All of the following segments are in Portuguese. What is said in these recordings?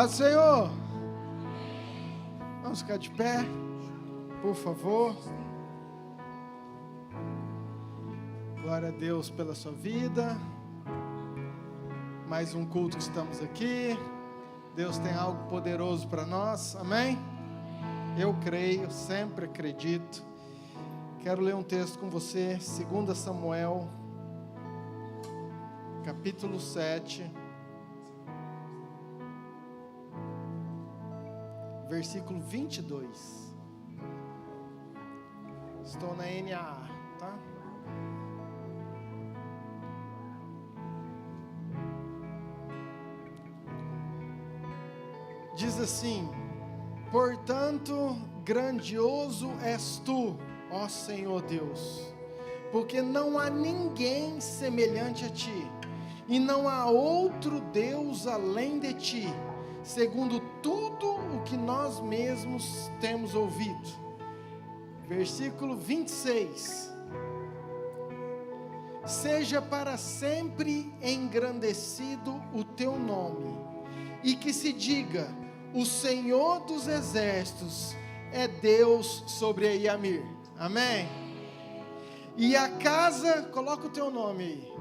Paz do Senhor. Vamos ficar de pé, por favor. Glória a Deus pela sua vida. Mais um culto que estamos aqui. Deus tem algo poderoso para nós, amém? Eu creio, sempre acredito. Quero ler um texto com você, 2 Samuel, capítulo 7, versículo 22. Estou na NAA, tá? Diz assim: portanto, grandioso és tu, ó Senhor Deus, porque não há ninguém semelhante a ti, e não há outro Deus além de ti, segundo tudo o que nós mesmos temos ouvido. Versículo 26. Seja para sempre engrandecido o teu nome, e que se diga: o Senhor dos exércitos é Deus sobre a Iamir. Amém? E a casa, coloca o teu nome aí,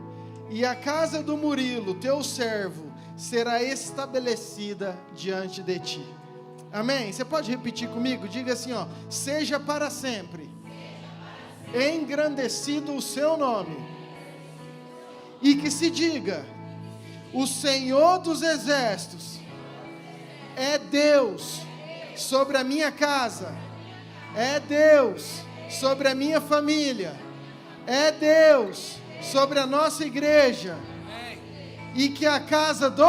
e a casa do Murilo, teu servo, será estabelecida diante de ti. Amém? Você pode repetir comigo? Diga assim, ó: seja para sempre engrandecido o seu nome, e que se diga: o Senhor dos exércitos é Deus sobre a minha casa, é Deus sobre a minha família, é Deus sobre a nossa igreja, e que a casa do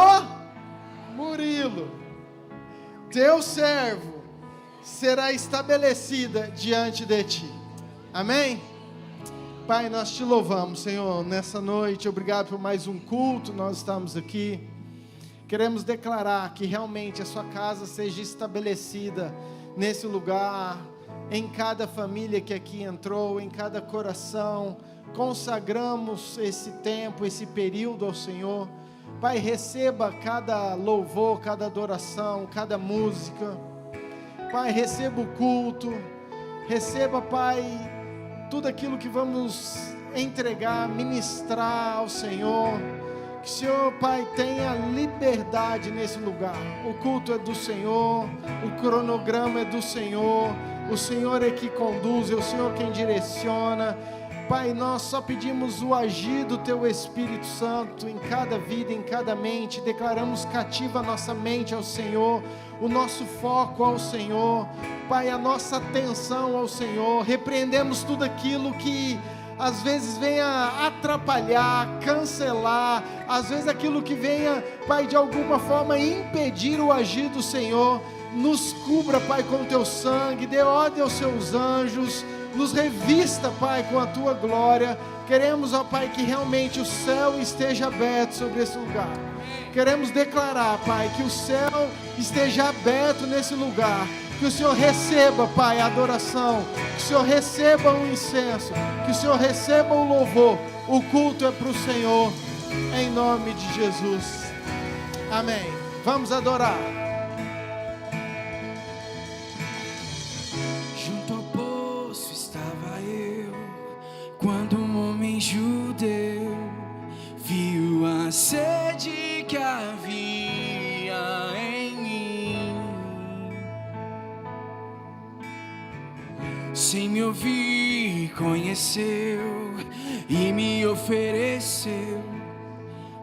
Murilo, teu servo, será estabelecida diante de ti. Amém? Pai, nós te louvamos, Senhor, nessa noite. Obrigado por mais um culto. Nós estamos aqui. Queremos declarar que realmente a sua casa seja estabelecida nesse lugar, em cada família que aqui entrou, em cada coração. Consagramos esse tempo, esse período ao Senhor. Pai, receba cada louvor, cada adoração, cada música. Pai, receba o culto. Receba, Pai, tudo aquilo que vamos entregar, ministrar ao Senhor. Que o Senhor, Pai, tenha liberdade nesse lugar. O culto é do Senhor, o cronograma é do Senhor, o Senhor é que conduz, é o Senhor quem direciona. Pai, nós só pedimos o agir do Teu Espírito Santo em cada vida, em cada mente. Declaramos cativa a nossa mente ao Senhor, o nosso foco ao Senhor, Pai, a nossa atenção ao Senhor. Repreendemos tudo aquilo que às vezes venha atrapalhar, cancelar, às vezes aquilo que venha, Pai, de alguma forma impedir o agir do Senhor. Nos cubra, Pai, com o Teu sangue, dê ordem aos Seus anjos, nos revista, Pai, com a Tua glória. Queremos, ó Pai, que realmente o céu esteja aberto sobre esse lugar. Queremos declarar, Pai, que o céu esteja aberto nesse lugar. Que o Senhor receba, Pai, a adoração, que o Senhor receba o incenso, que o Senhor receba o louvor. O culto é para o Senhor, em nome de Jesus. Amém. Vamos adorar. Junto ao poço estava eu, quando um homem judeu viu a sede que havia em mim. Sem me ouvir, conheceu e me ofereceu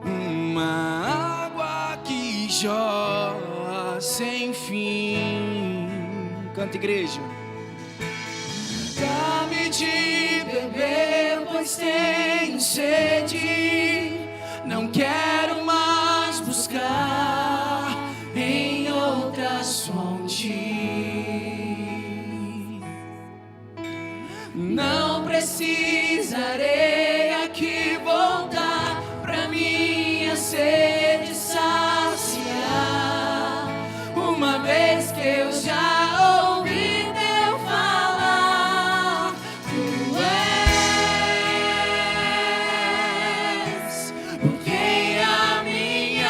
uma água que jorra sem fim. Canta, igreja. Dá-me de beber, pois tenho sede. Não quero mais buscar em outras fontes. Não precisarei aqui voltar pra minha sede saciar, uma vez que eu já ouvi Teu falar. Tu és por quem a minha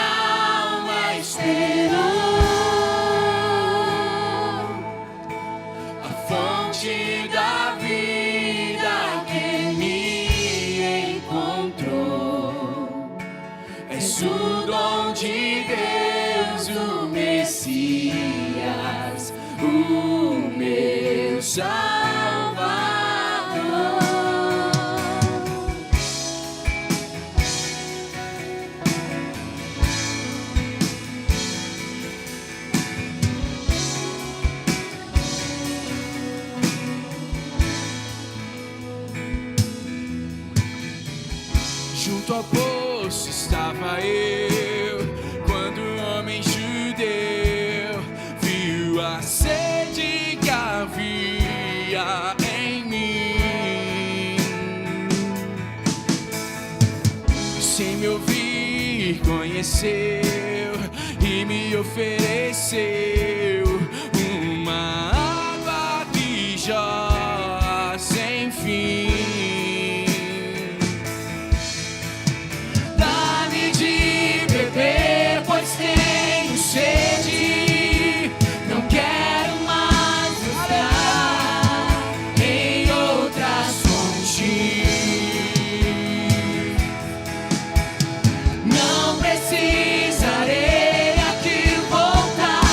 alma esperou. o meu Salvador. Junto ao poço estava eu, quando um homem judeu viu a sede que havia em mim. Sem me ouvir, conheceu e me ofereceu uma água que jorra sem fim. Pois tenho sede, não quero mais buscar em outras fontes. Não precisarei aqui voltar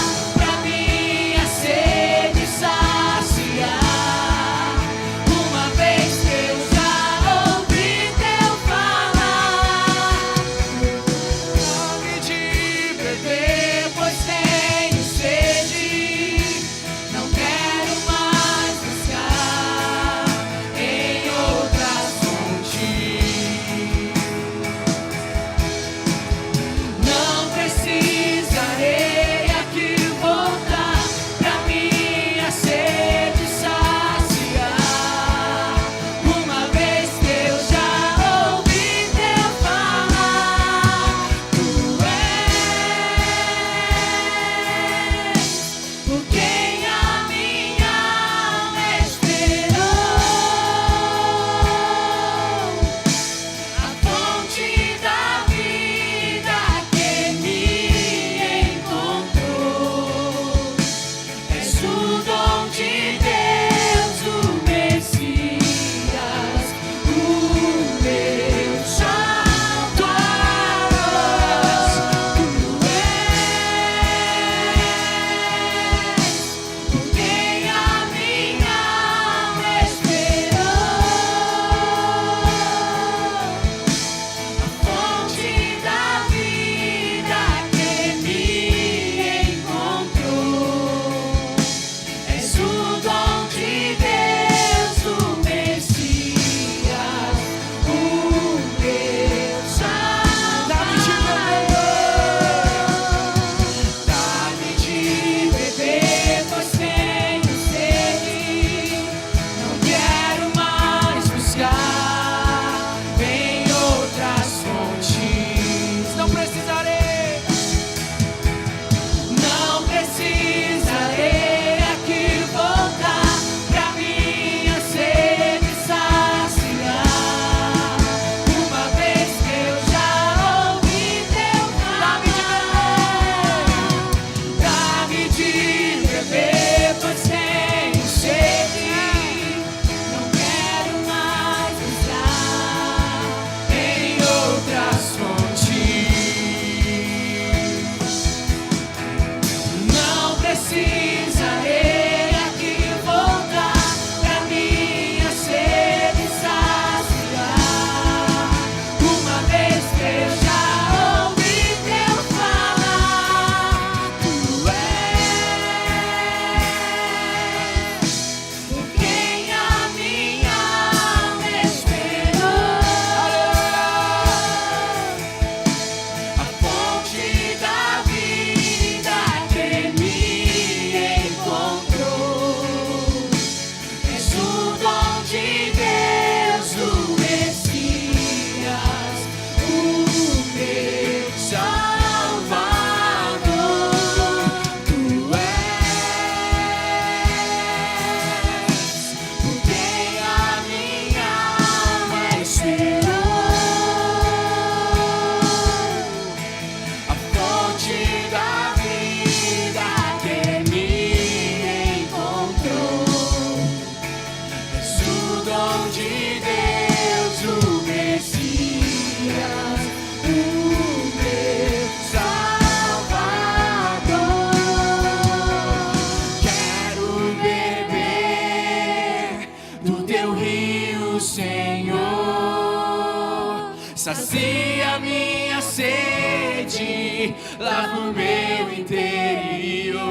sacia minha sede, lava o meu interior.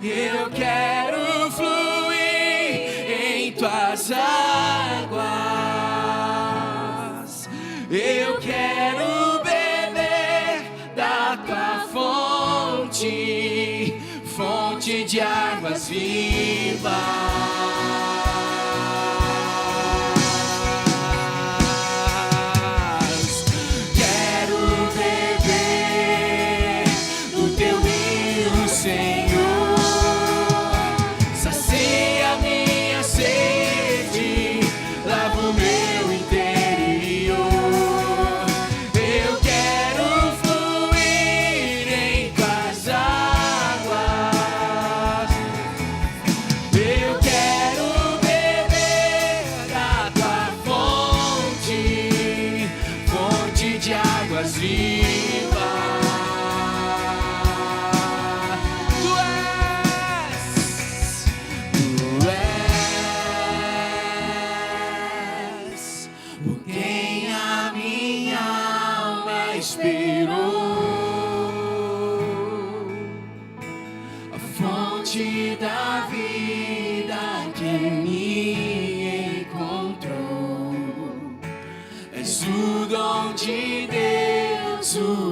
Eu quero fluir em tuas águas, eu quero beber da tua fonte, fonte de águas vivas.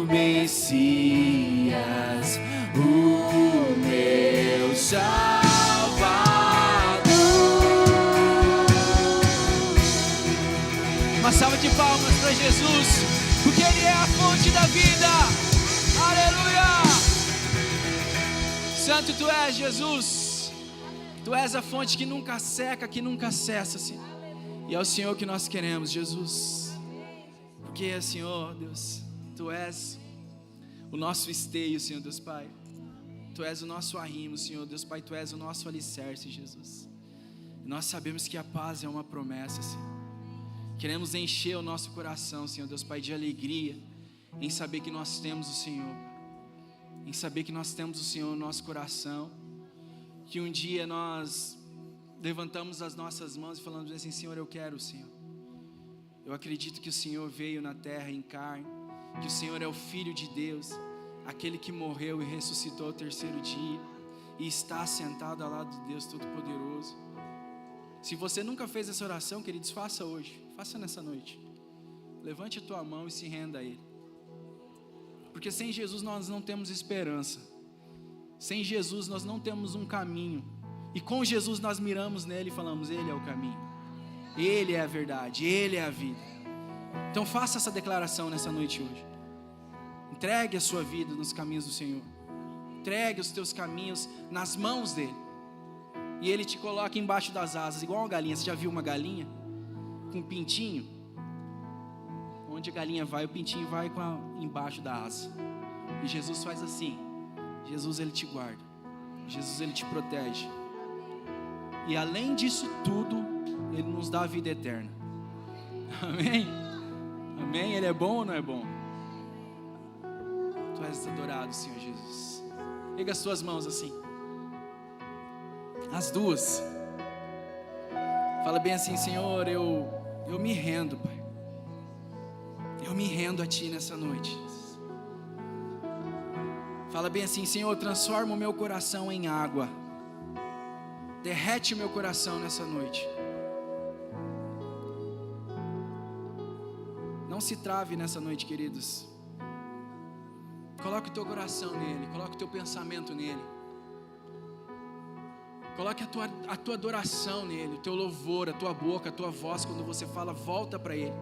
Messias, o meu Salvador. Uma salva de palmas para Jesus, porque Ele é a fonte da vida. Aleluia! Santo Tu és, Jesus. Tu és a fonte que nunca seca, que nunca cessa, Senhor. E é o Senhor que nós queremos, Jesus. Porque, Senhor, Deus, Tu és o nosso esteio, Senhor Deus Pai. Tu és o nosso arrimo, Senhor Deus Pai. Tu és o nosso alicerce, Jesus. E nós sabemos que a paz é uma promessa, Senhor. Queremos encher o nosso coração, Senhor Deus Pai, de alegria em saber que nós temos o Senhor, em saber que nós temos o Senhor no nosso coração, que um dia nós levantamos as nossas mãos e falamos assim: Senhor, eu quero o Senhor. Eu acredito que o Senhor veio na terra em carne, que o Senhor é o Filho de Deus, aquele que morreu e ressuscitou ao terceiro dia e está sentado ao lado de Deus Todo-Poderoso. Se você nunca fez essa oração, queridos, faça hoje, faça nessa noite. Levante a tua mão e se renda a Ele. Porque sem Jesus nós não temos esperança. Sem Jesus nós não temos um caminho. E com Jesus nós miramos nele e falamos: Ele é o caminho, Ele é a verdade, Ele é a vida. Então faça essa declaração nessa noite hoje. Entregue a sua vida nos caminhos do Senhor. Entregue os teus caminhos nas mãos dEle. E Ele te coloca embaixo das asas, igual uma galinha. Você já viu uma galinha com um pintinho? Onde a galinha vai, o pintinho vai embaixo da asa. E Jesus faz assim. Jesus, Ele te guarda. Jesus, Ele te protege. E além disso tudo, Ele nos dá a vida eterna. Amém? Amém? Ele é bom ou não é bom? Tu és adorado, Senhor Jesus. Pega as tuas mãos assim, as duas. Fala bem assim: Senhor, eu me rendo, Pai. Eu me rendo a Ti nessa noite. Fala bem assim: Senhor, transforma o meu coração em água. Derrete o meu coração nessa noite. Não se trave nessa noite, queridos. Coloque o teu coração nele, coloque o teu pensamento nele. Coloque a tua adoração nele, o teu louvor, a tua boca, a tua voz, quando você fala, volta para Ele.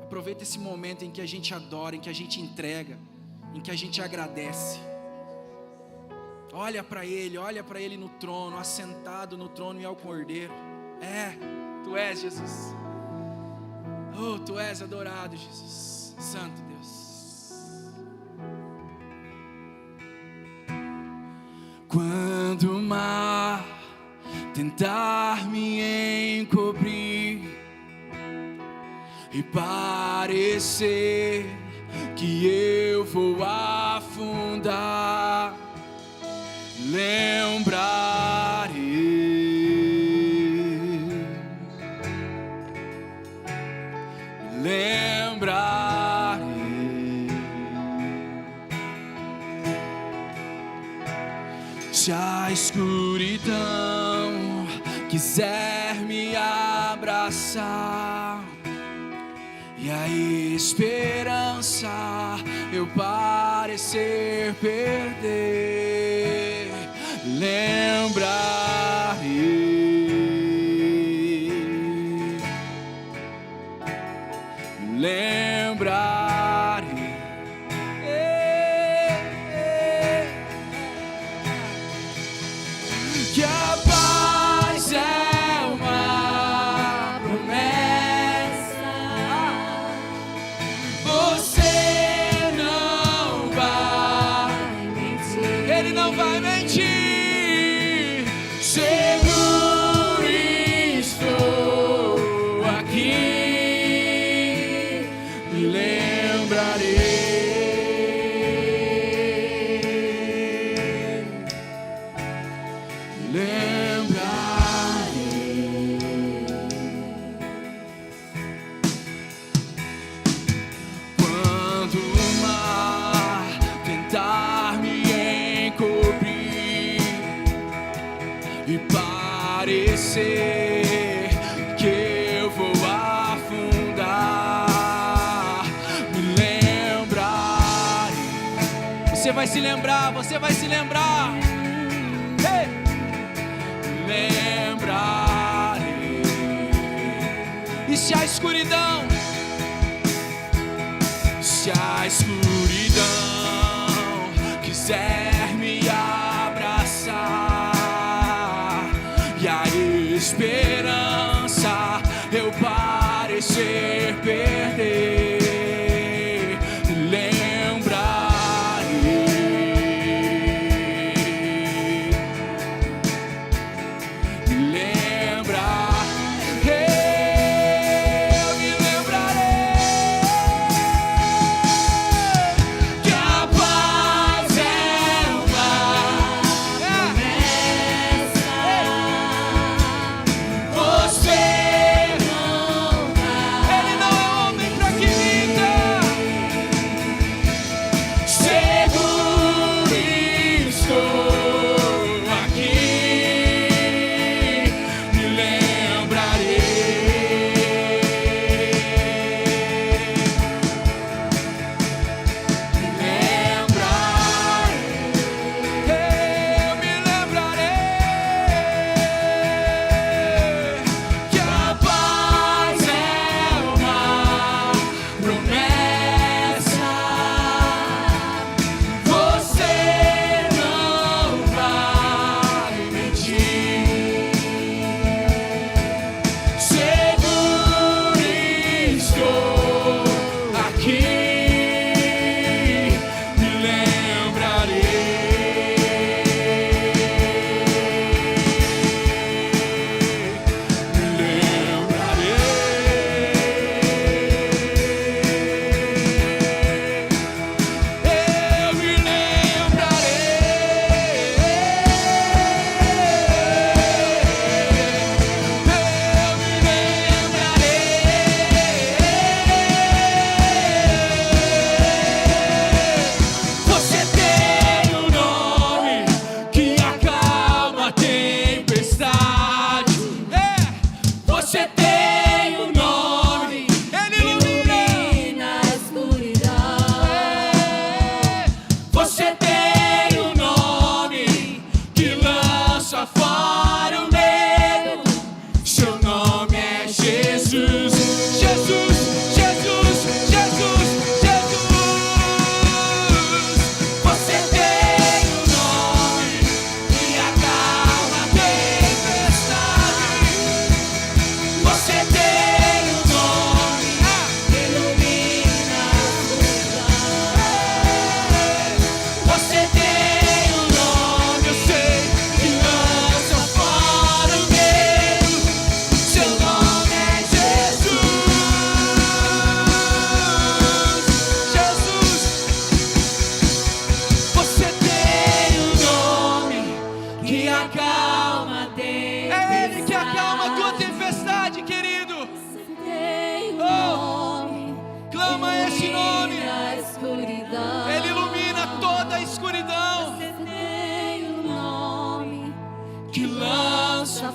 Aproveita esse momento em que a gente adora, em que a gente entrega, em que a gente agradece. Olha para Ele no trono, assentado no trono e ao Cordeiro. Tu és Jesus. Oh, Tu és adorado, Jesus. Santo Deus. Quando o mar tentar me encobrir e parecer que eu vou afundar, lembrarei Se a escuridão quiser me abraçar e a esperança eu parecer perder, lembrarei, que a paz é uma promessa. Você não vai mentir, Ele não vai mentir. Seguro estou aqui, me lembrarei. Quando o mar tentar me encobrir e parecer que eu vou afundar, me lembrarei. Você vai se lembrar, você vai se lembrar. Hey! Lembrarei. E se a escuridão quiser me abraçar e a esperança eu parecer perder, me lembrarei.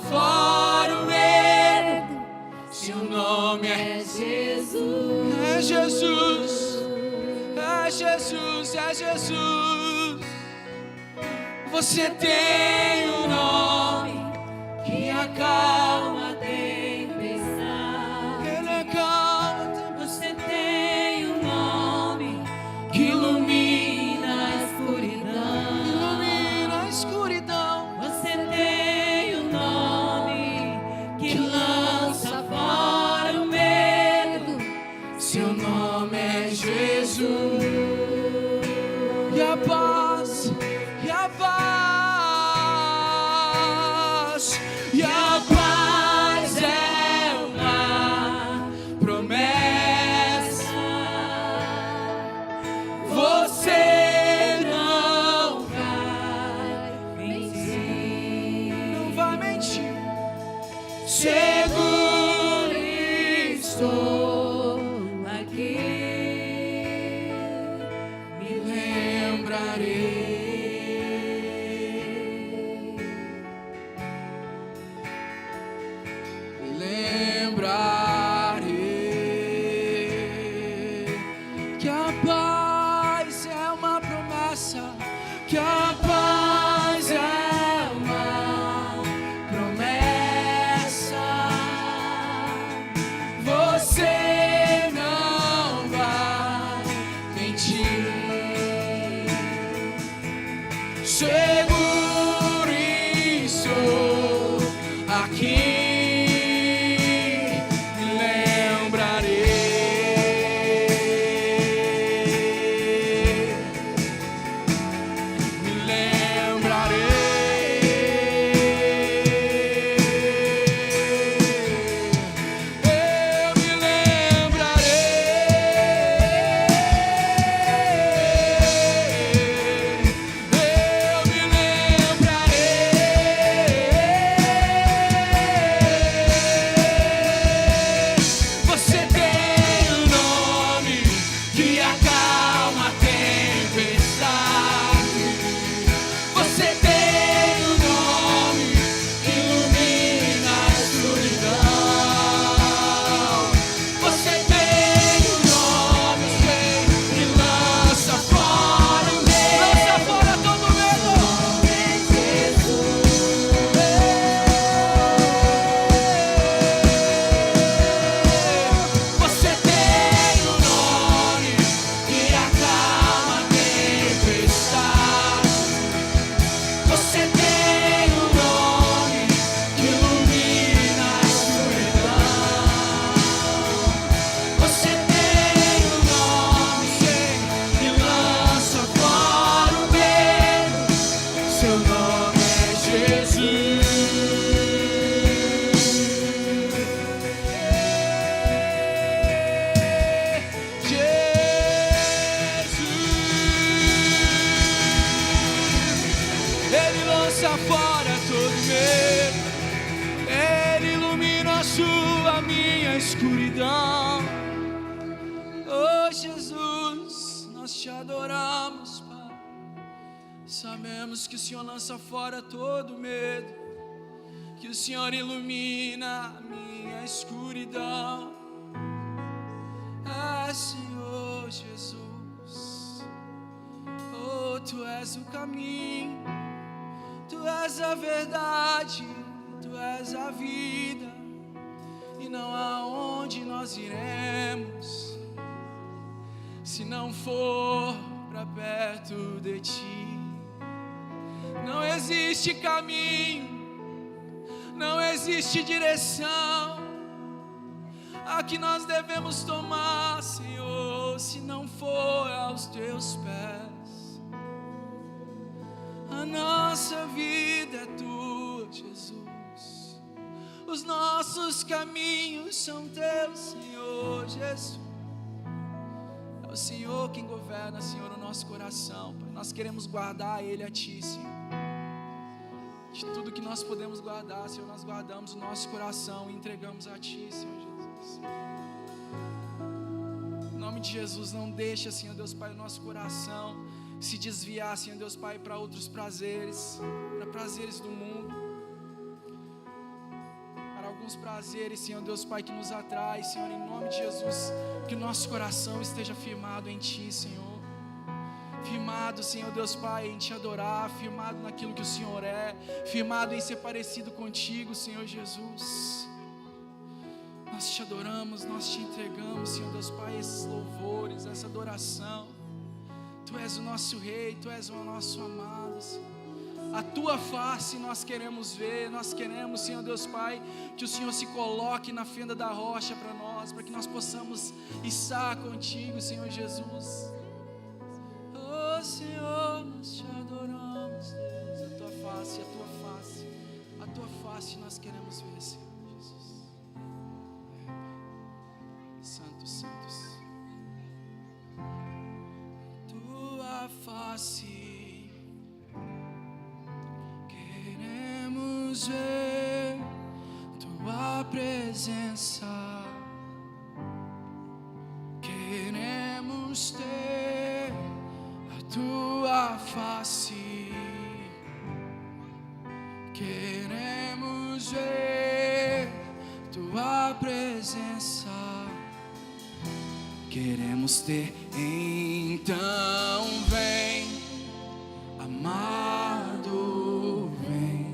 fora o medo. Seu nome é Jesus. É Jesus, é Jesus, é Jesus. Você tem um nome Que acalma a tempestade. Ele acalma. Você tem um nome que ilumina a escuridão. Ilumina a escuridão. Você tem um nome que lança fora o medo. Seu nome é Jesus. E a paz, e a paz, e a paz é uma promessa. Você Não vai mentir. não vai mentir. Seguro estou aqui. Me lembrarei. Lembrarei que a paz é uma promessa, que a paz é uma promessa. Você não vai mentir. Seguro estou aqui. Lança fora todo medo. Ele ilumina a sua, minha escuridão. Oh Jesus, nós te adoramos, Pai. Sabemos que o Senhor lança fora todo medo, que o Senhor ilumina a minha escuridão. Ah, Senhor Jesus, oh, Tu és o caminho, Tu és a verdade, Tu és a vida, e não há onde nós iremos se não for para perto de Ti. Não existe caminho, não existe direção a que nós devemos tomar, Senhor, se não for aos Teus pés. A nossa vida é Tua, Jesus. Os nossos caminhos são Teus, Senhor Jesus. É o Senhor quem governa, Senhor, o nosso coração, Pai. Nós queremos guardar Ele a Ti, Senhor. De tudo que nós podemos guardar, Senhor, nós guardamos o nosso coração e entregamos a Ti, Senhor Jesus. Em nome de Jesus, não deixa, Senhor Deus Pai, o nosso coração se desviar, Senhor Deus Pai, para outros prazeres, para prazeres do mundo. alguns prazeres, Senhor Deus Pai, que nos atrai, Senhor, em nome de Jesus, que o nosso coração esteja firmado em Ti, Senhor. Firmado, Senhor Deus Pai, em Te adorar, firmado naquilo que o Senhor é, firmado em ser parecido contigo, Senhor Jesus. Nós Te adoramos, nós Te entregamos, Senhor Deus Pai, esses louvores, essa adoração. Tu és o nosso Rei, Tu és o nosso amado, Senhor. A Tua face nós queremos ver, nós queremos, Senhor Deus Pai, que o Senhor se coloque na fenda da rocha para nós, para que nós possamos estar contigo, Senhor Jesus. Oh Senhor, nós Te adoramos, Deus, a Tua face, a Tua face, a Tua face nós queremos ver, Senhor Jesus. Santos, santos, Tua face queremos ver, Tua presença queremos ter, a Tua face queremos ver, Tua presença queremos ter. Então vem, amado, vem.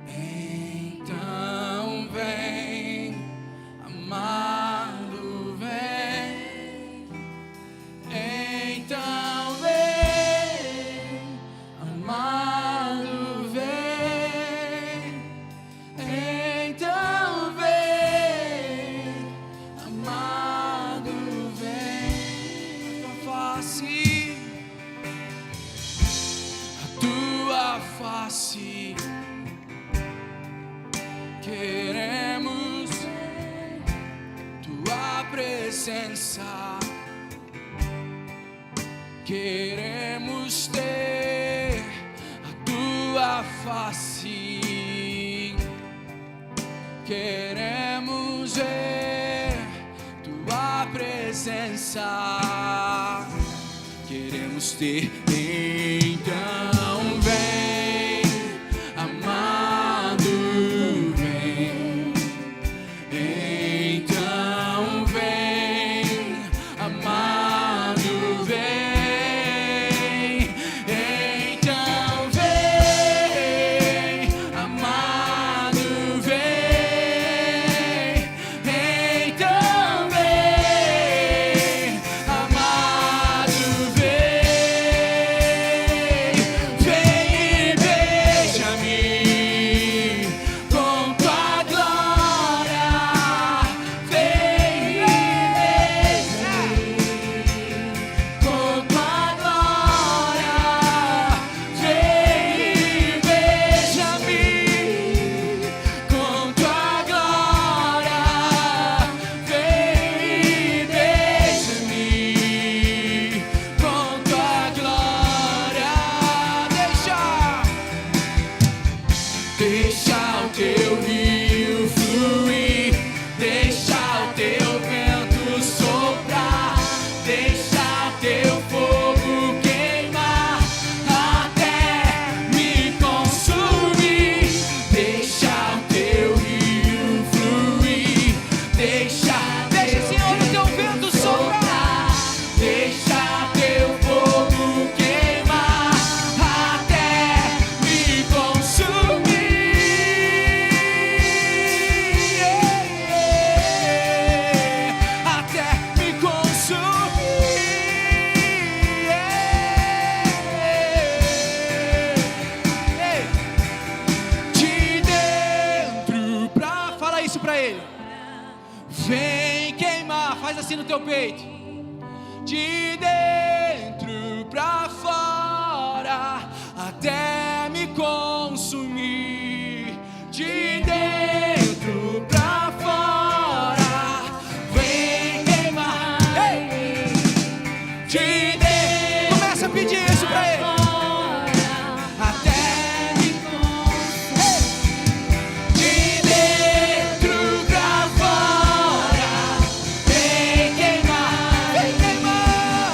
Então vem, amado, vem. Então vem, amado, vem. Então vem, amado, vem. A Tua face, a Tua face queremos, Tua presença queremos ter, a Tua face queremos ver, Tua presença queremos ter. Então vem, amado, vem. Então vem, amado, vem. Então vem, amado, vem. Então vem, amado, vem. Vem e beija-me com Tua glória. Vem e beija-me com Tua glória. Vem e beija-me com Tua glória. Vem e beija-me com Tua glória. Deixa o Teu rio fluir, deixa o Teu vento soprar, deixa o Teu fogo queimar até me consumir. Deixa o Teu rio fluir, deixa Senhor o Teu vento soprar, deixa o Teu fogo queimar até me consumir. Até me consumir. De dentro pra... Fala isso pra ele. Vem queimar, faz assim no teu peito. De dentro pra fora, até me consumir. De dentro pra fora, vem queimar. Ei! De dentro, começa a pedir isso pra ele. Até me consumir. De dentro pra fora, vem queimar. Vem queimar.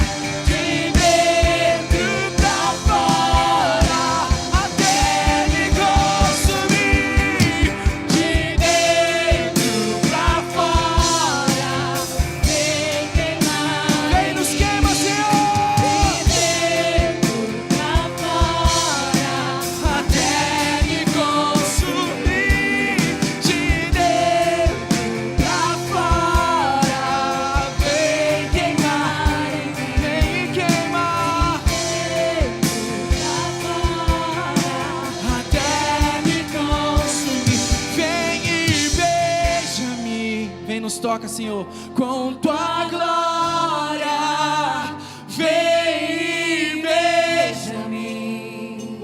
toca, Senhor. Com tua glória, vem e beija-me.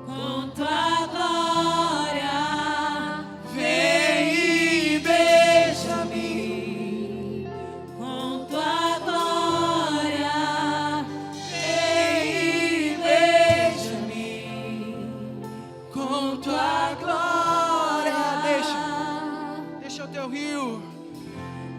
Com tua glória, Vem e beija-me. com tua glória, Vem e beija-me. Com tua glória. Deixa o teu rio.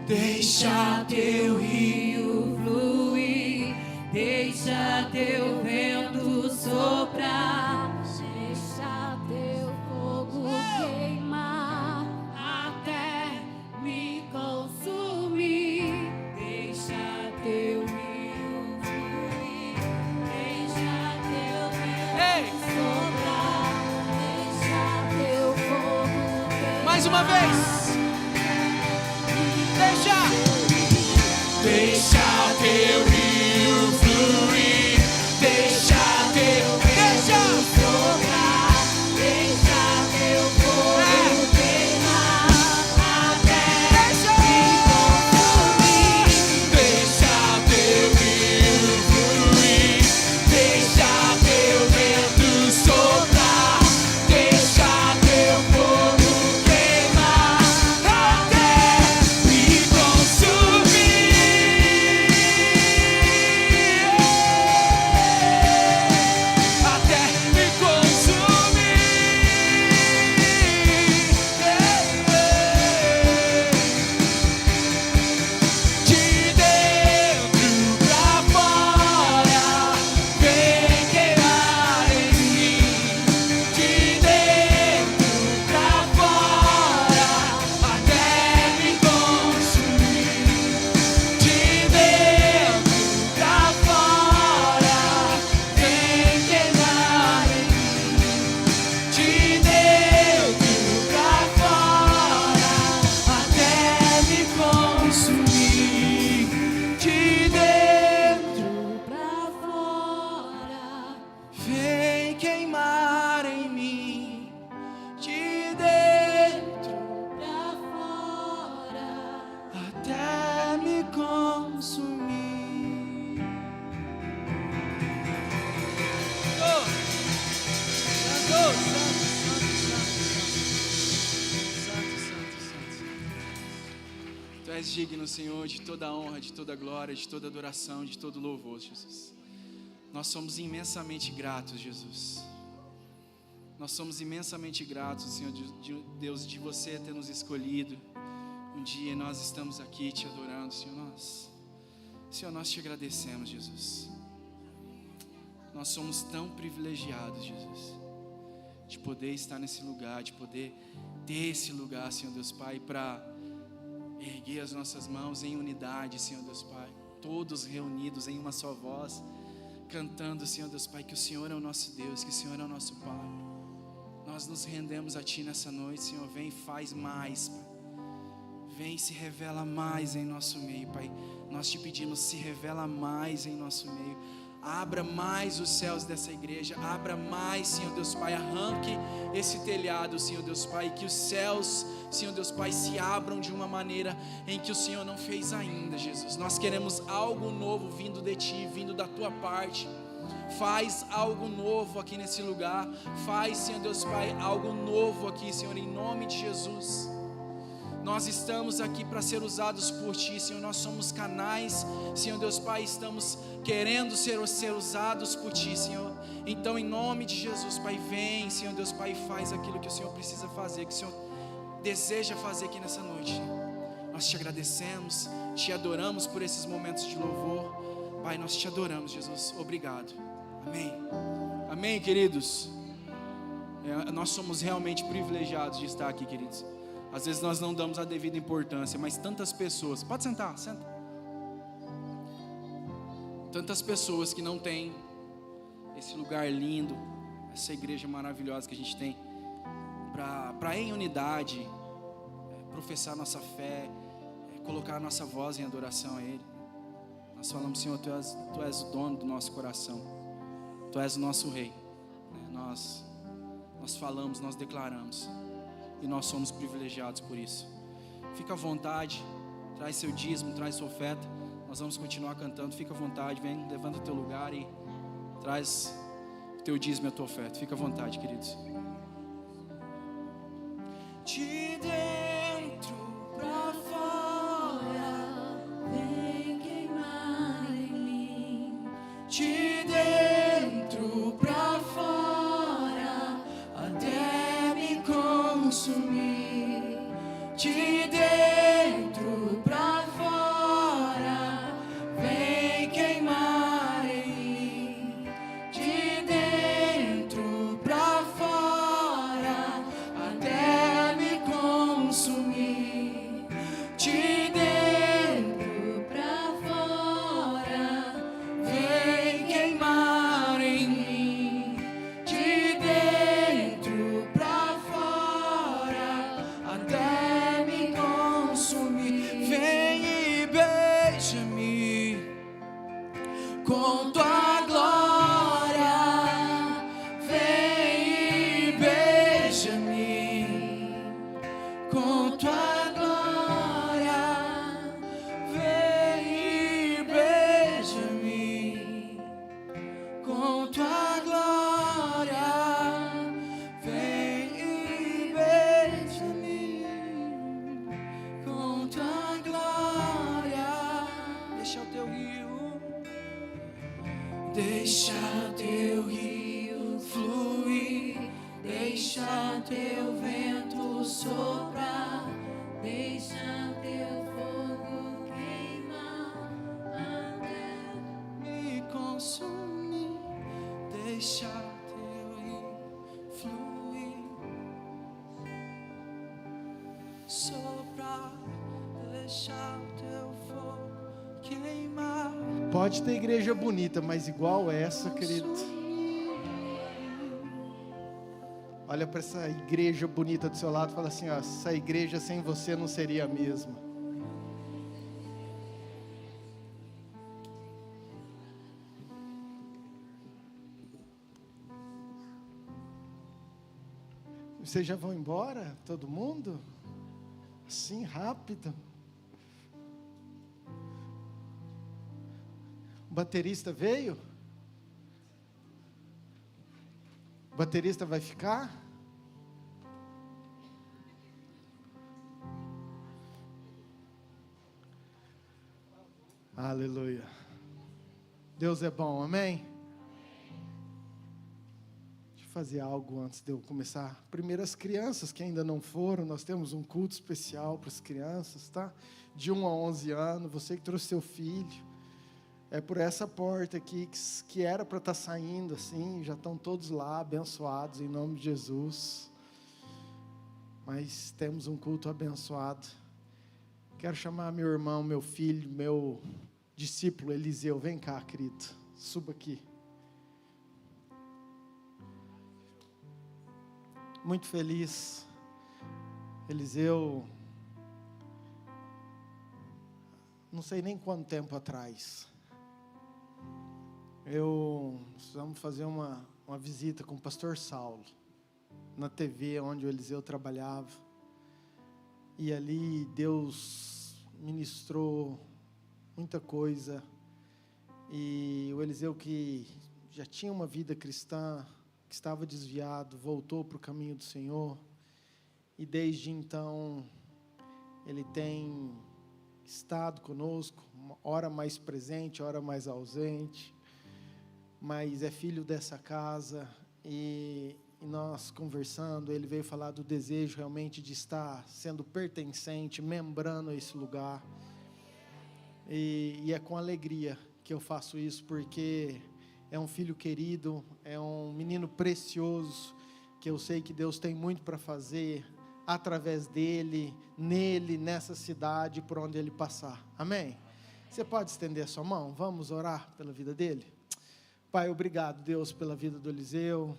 Deixa teu rio fluir, deixa teu vento soprar, deixa teu fogo queimar até me consumir. Deixa teu rio fluir, deixa teu vento soprar, deixa teu fogo queimar. Mais uma vez. Deixa teu rio fluir, deixa teu vento soprar, deixa teu fogo queimar até me consumir. Deixa teu rio fluir, deixa teu vento soprar, deixa teu fogo queimar até me Tu és digno, Senhor, de toda a honra, de toda a glória, de toda a adoração, de todo louvor, Jesus. Nós somos imensamente gratos, Jesus. Nós somos imensamente gratos, Senhor, Deus, de você ter nos escolhido. Um dia nós estamos aqui te adorando, Senhor. Senhor, nós te agradecemos, Jesus. Nós somos tão privilegiados, Jesus, de poder estar nesse lugar, de poder ter esse lugar, Senhor Deus Pai, para erguer as nossas mãos em unidade, Senhor Deus Pai, todos reunidos em uma só voz, cantando, Senhor Deus Pai, que o Senhor é o nosso Deus, que o Senhor é o nosso Pai. Nós nos rendemos a Ti nessa noite, Senhor. Vem e faz mais, Pai. Vem e se revela mais em nosso meio, Pai. Nós te pedimos, se revela mais em nosso meio. Abra mais os céus dessa igreja, abra mais, Senhor Deus Pai, arranque esse telhado, Senhor Deus Pai, que os céus, Senhor Deus Pai, se abram de uma maneira em que o Senhor não fez ainda, Jesus. Nós queremos algo novo vindo de Ti, vindo da Tua parte. Faz algo novo aqui nesse lugar, faz, Senhor Deus Pai, algo novo aqui, Senhor, em nome de Jesus. Nós estamos aqui para ser usados por Ti, Senhor. Nós somos canais, Senhor Deus Pai. Estamos querendo ser usados por Ti, Senhor. Então, em nome de Jesus, Pai, vem, Senhor Deus Pai, e faz aquilo que o Senhor precisa fazer, que o Senhor deseja fazer aqui nessa noite. Nós te agradecemos, te adoramos por esses momentos de louvor. Pai, nós te adoramos, Jesus. Obrigado. Amém. Amém, queridos. Nós somos realmente privilegiados de estar aqui, queridos. Às vezes nós não damos a devida importância, mas tantas pessoas, pode sentar, senta. Tantas pessoas que não têm esse lugar lindo, essa igreja maravilhosa que a gente tem, para em unidade, professar nossa fé, colocar a nossa voz em adoração a Ele. Nós falamos, Senhor, Tu és o dono do nosso coração, Tu és o nosso Rei. Nós falamos, nós declaramos. E nós somos privilegiados por isso. Fica à vontade, traz seu dízimo, traz sua oferta. Nós vamos continuar cantando, fica à vontade, vem, levanta o teu lugar e traz o teu dízimo e a tua oferta. Fica à vontade, queridos. De dentro pra fora, vem queimar em mim. De dentro pra fora, até me consumir. De dentro pra fora, vem queimar em mim. De dentro pra fora, até me consumir. De dentro pra fora, vem queimar em mim. De dentro pra fora, até me consumir. Vem e beija-me com tua glória. Vem e beija-me com tua glória. Vem e beija-me com tua glória. Vem e beija-me com tua glória. Deixa o teu rio, deixa teu rio fluir, deixa teu vento soprar, deixa teu fogo queimar até me consumir. Deixa teu rio fluir, soprar, deixa teu fogo queimar. Pode ter igreja bonita, mas igual essa, querido. Olha para essa igreja bonita do seu lado e fala assim: ó, essa igreja sem você não seria a mesma. Vocês já vão embora? Todo mundo? Assim, rápido? O baterista veio? O baterista vai ficar? Aleluia. Deus é bom, amém? Deixa eu fazer algo antes de eu começar. Primeiro as crianças que ainda não foram, nós temos um culto especial para as crianças, tá? De 1 a 11 anos, você que trouxe seu filho. É por essa porta aqui que era para estar saindo assim, já estão todos lá, abençoados em nome de Jesus. Mas temos um culto abençoado. Quero chamar meu irmão, meu filho, meu discípulo Eliseu. Vem cá, querido, suba aqui. Muito feliz. Eliseu, não sei nem quanto tempo atrás, vamos fazer uma visita com o pastor Saulo, na TV onde o Eliseu trabalhava, e ali Deus ministrou muita coisa, e o Eliseu, que já tinha uma vida cristã, que estava desviado, voltou para o caminho do Senhor, e desde então ele tem estado conosco, ora mais presente, ora mais ausente, mas é filho dessa casa, e nós conversando, ele veio falar do desejo realmente de estar sendo pertencente, membrando a esse lugar, e é com alegria que eu faço isso, porque é um filho querido, é um menino precioso, que eu sei que Deus tem muito para fazer, através dele, nele, nessa cidade, por onde ele passar, amém? Você pode estender a sua mão, vamos orar pela vida dele? Pai, obrigado, Deus, pela vida do Eliseu.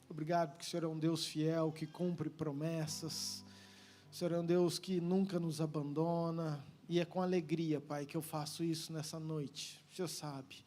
Obrigado porque o Senhor é um Deus fiel, que cumpre promessas. O Senhor é um Deus que nunca nos abandona. E é com alegria, Pai, que eu faço isso nessa noite. O Senhor sabe.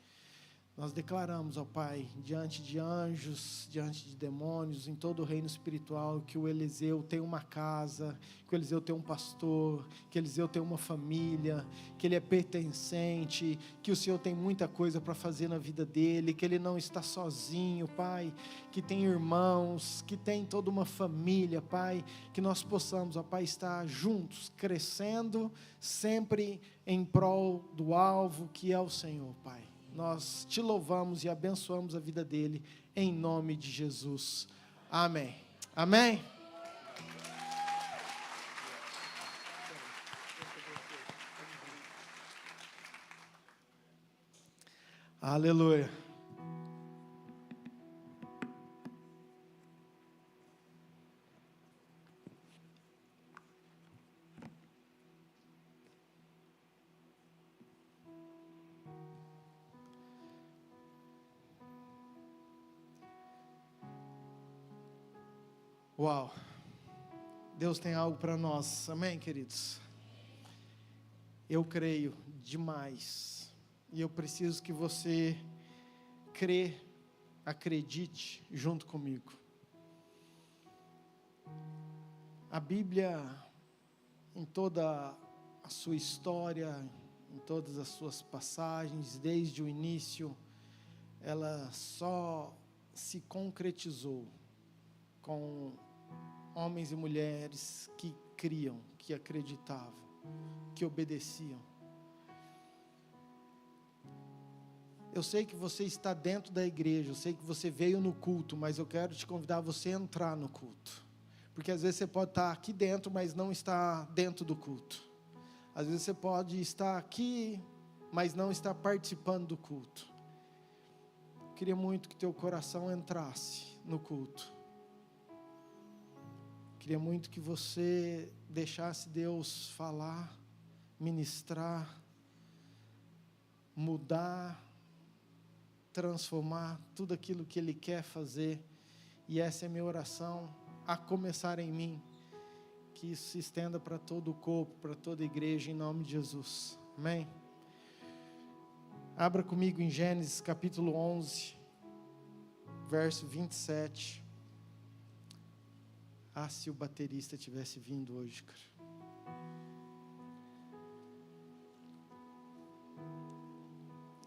Nós declaramos, ó Pai, diante de anjos, diante de demônios, em todo o reino espiritual, que o Eliseu tem uma casa, que o Eliseu tem um pastor, que o Eliseu tem uma família, que ele é pertencente, que o Senhor tem muita coisa para fazer na vida dele, que ele não está sozinho, Pai, que tem irmãos, que tem toda uma família, Pai, que nós possamos, ó Pai, estar juntos, crescendo, sempre em prol do alvo que é o Senhor, Pai. Nós te louvamos e abençoamos a vida dele, em nome de Jesus. Amém. Amém. Aleluia. Uau, Deus tem algo para nós, amém, queridos? Eu creio demais, e eu preciso que você acredite junto comigo. A Bíblia, em toda a sua história, em todas as suas passagens, desde o início, ela só se concretizou com homens e mulheres que criam, que acreditavam, que obedeciam. Eu sei que você está dentro da igreja, eu sei que você veio no culto, mas eu quero te convidar a você entrar no culto. Porque às vezes você pode estar aqui dentro, mas não está dentro do culto. Às vezes você pode estar aqui, mas não está participando do culto. Eu queria muito que teu coração entrasse no culto. Queria muito que você deixasse Deus falar, ministrar, mudar, transformar tudo aquilo que Ele quer fazer. E essa é a minha oração, a começar em mim, que isso se estenda para todo o corpo, para toda a igreja, em nome de Jesus. Amém? Abra comigo em Gênesis capítulo 11, verso 27. Ah, se o baterista tivesse vindo hoje, cara.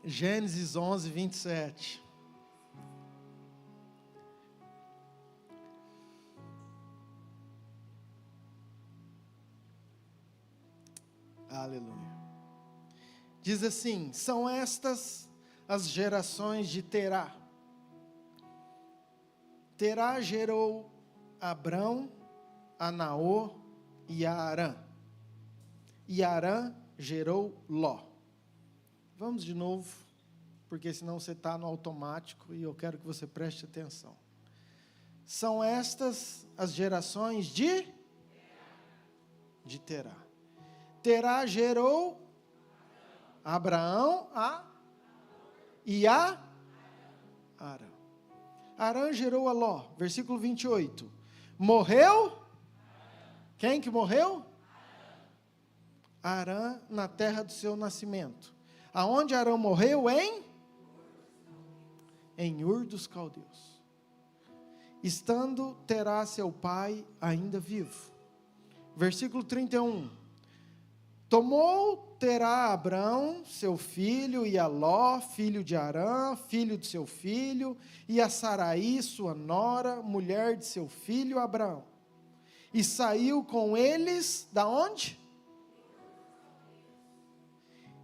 Gênesis 11, 27. Aleluia. Diz assim: são estas as gerações de Terá. Terá gerou Abrão, a Naor e a Arã. E Arã gerou Ló. Vamos de novo, porque senão você está no automático e eu quero que você preste atenção. São estas as gerações de Terá. Terá gerou Abraão e a Arã. Arã gerou a Ló. Versículo 28. Morreu? Quem que morreu? Arã na terra do seu nascimento. Aonde Arã morreu? Em Ur dos Caldeus. Estando Terá seu pai ainda vivo. Versículo 31. Tomou Terá Abrão, seu filho, e a Ló, filho de Arã, filho de seu filho, e a Saraí, sua nora, mulher de seu filho Abrão. E saiu com eles, da onde?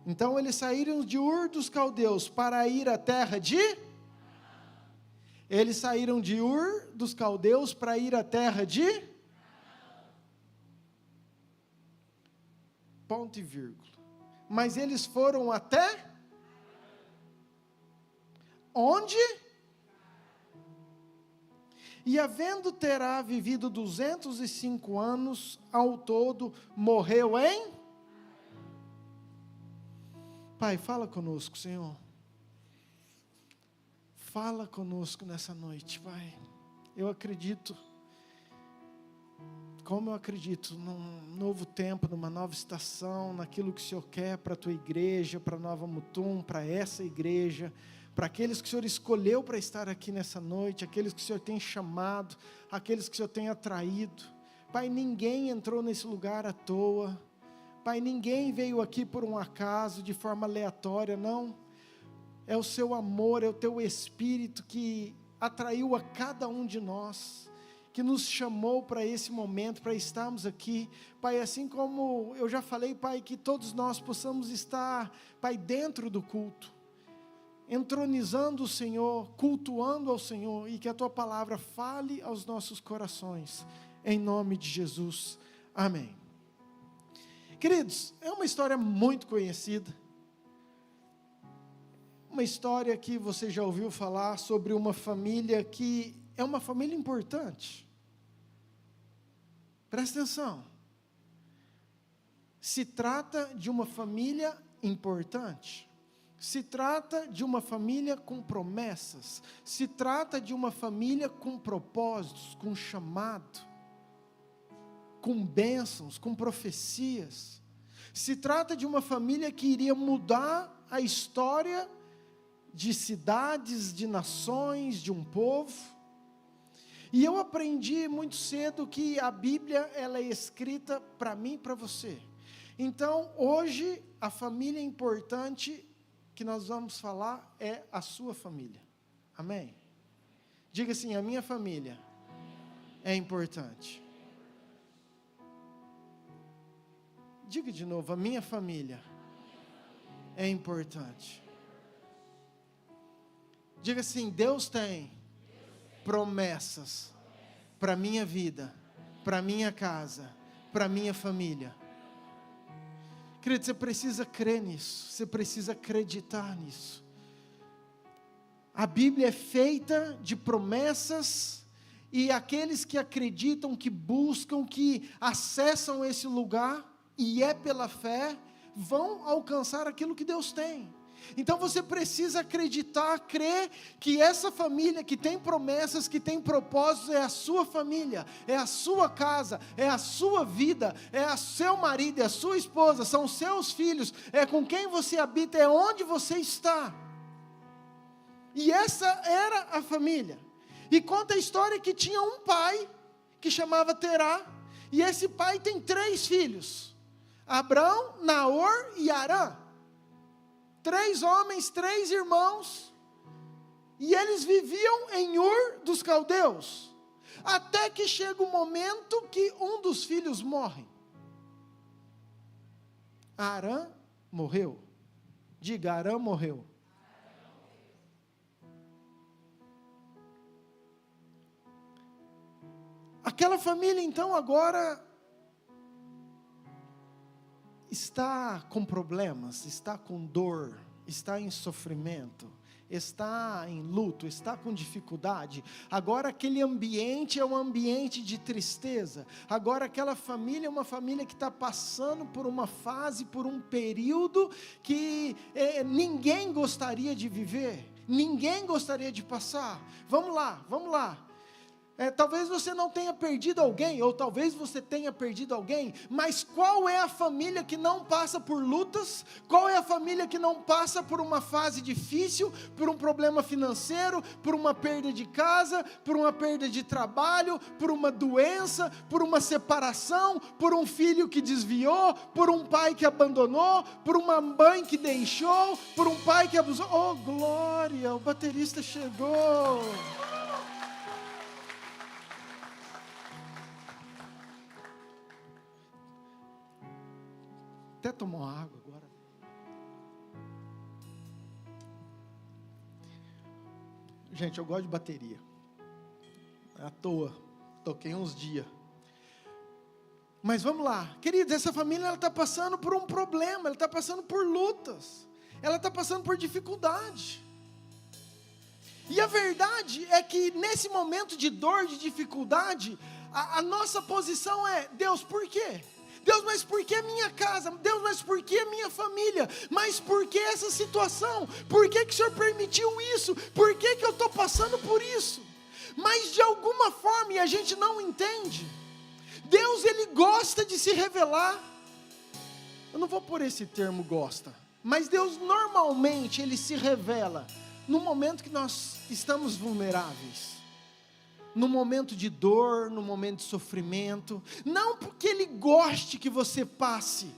Então eles saíram de Ur dos Caldeus para ir à terra de? Eles saíram de Ur dos Caldeus para ir à terra de? Ponto e vírgula. Mas eles foram até? Onde? E havendo Terá vivido 205 anos, ao todo, morreu em? Pai, fala conosco, Senhor. Fala conosco nessa noite, Pai. Eu acredito, como eu acredito num novo tempo, numa nova estação, naquilo que o Senhor quer para a tua igreja, para Nova Mutum, para essa igreja, para aqueles que o Senhor escolheu para estar aqui nessa noite, aqueles que o Senhor tem chamado, aqueles que o Senhor tem atraído. Pai, ninguém entrou nesse lugar à toa. Pai, ninguém veio aqui por um acaso, de forma aleatória, não. É o seu amor, é o teu Espírito que atraiu a cada um de nós, que nos chamou para esse momento, para estarmos aqui. Pai, assim como eu já falei, Pai, que todos nós possamos estar, Pai, dentro do culto, entronizando o Senhor, cultuando ao Senhor, e que a Tua palavra fale aos nossos corações, em nome de Jesus, amém. Queridos, é uma história muito conhecida, uma história que você já ouviu falar sobre uma família que é uma família importante. Presta atenção, se trata de uma família importante, se trata de uma família com promessas, se trata de uma família com propósitos, com chamado, com bênçãos, com profecias. Se trata de uma família que iria mudar a história de cidades, de nações, de um povo. E eu aprendi muito cedo que a Bíblia, ela é escrita para mim e para você. Então, hoje, a família importante que nós vamos falar é a sua família. Amém? Diga assim, a minha família é importante. Diga de novo, a minha família é importante. Diga assim, Deus tem promessas para a minha vida, para a minha casa, para a minha família. Querido, você precisa crer nisso, você precisa acreditar nisso. A Bíblia é feita de promessas, e aqueles que acreditam, que buscam, que acessam esse lugar, e é pela fé, vão alcançar aquilo que Deus tem. Então você precisa acreditar, crer que essa família que tem promessas, que tem propósitos, é a sua família, é a sua casa, é a sua vida, é o seu marido, é a sua esposa, são seus filhos, é com quem você habita, é onde você está. E essa era a família. E conta a história que tinha um pai, que chamava Terá, e esse pai tem 3 filhos, Abrão, Naor e Arã. 3 homens, 3 irmãos, e eles viviam em Ur dos Caldeus, até que chega o momento que um dos filhos morre. Arã morreu. Diga, Arã morreu. Aquela família então agora está com problemas, está com dor, está em sofrimento, está em luto, está com dificuldade. Agora aquele ambiente é um ambiente de tristeza. Agora aquela família é uma família que está passando por uma fase, por um período que ninguém gostaria de viver, ninguém gostaria de passar. Vamos lá, vamos lá. Talvez você não tenha perdido alguém, ou talvez você tenha perdido alguém, mas qual é a família que não passa por lutas? Qual é a família que não passa por uma fase difícil, por um problema financeiro, por uma perda de casa, por uma perda de trabalho, por uma doença, por uma separação, por um filho que desviou, por um pai que abandonou, por uma mãe que deixou, por um pai que abusou? Oh, glória, o baterista chegou. Até tomou água agora. Gente, eu gosto de bateria. À toa, toquei uns dias. Mas vamos lá, queridos, essa família ela está passando por um problema, ela está passando por lutas, ela está passando por dificuldade. E a verdade é que nesse momento de dor, de dificuldade, a nossa posição é: Deus, por quê? Deus, mas por que a minha casa? Deus, mas por que a minha família? Mas por que essa situação? Por que o Senhor permitiu isso? Por que eu estou passando por isso? Mas de alguma forma, e a gente não entende, Deus ele gosta de se revelar. Eu não vou pôr esse termo gosta, mas Deus normalmente ele se revela no momento que nós estamos vulneráveis, no momento de dor, no momento de sofrimento, não porque Ele goste que você passe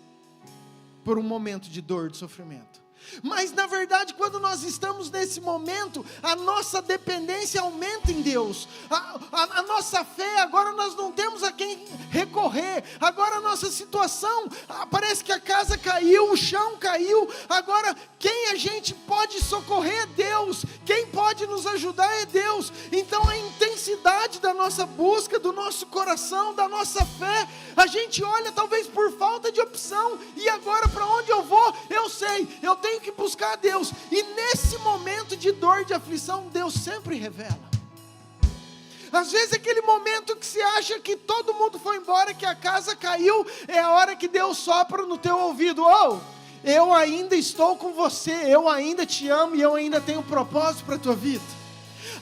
por um momento de dor, de sofrimento, mas na verdade quando nós estamos nesse momento, a nossa dependência aumenta em Deus, a nossa fé, agora nós não temos a quem recorrer, agora a nossa situação, parece que a casa caiu, o chão caiu, agora quem a gente pode socorrer é Deus, quem pode nos ajudar é Deus. Então a intensidade da nossa busca, do nosso coração, da nossa fé, a gente olha talvez por falta de opção, e agora para onde eu vou? Eu sei, eu tenho que buscar a Deus, e nesse momento de dor, de aflição, Deus sempre revela. Às vezes aquele momento que você acha que todo mundo foi embora, que a casa caiu, é a hora que Deus sopra no teu ouvido: oh, eu ainda estou com você, eu ainda te amo, e eu ainda tenho um propósito para a tua vida.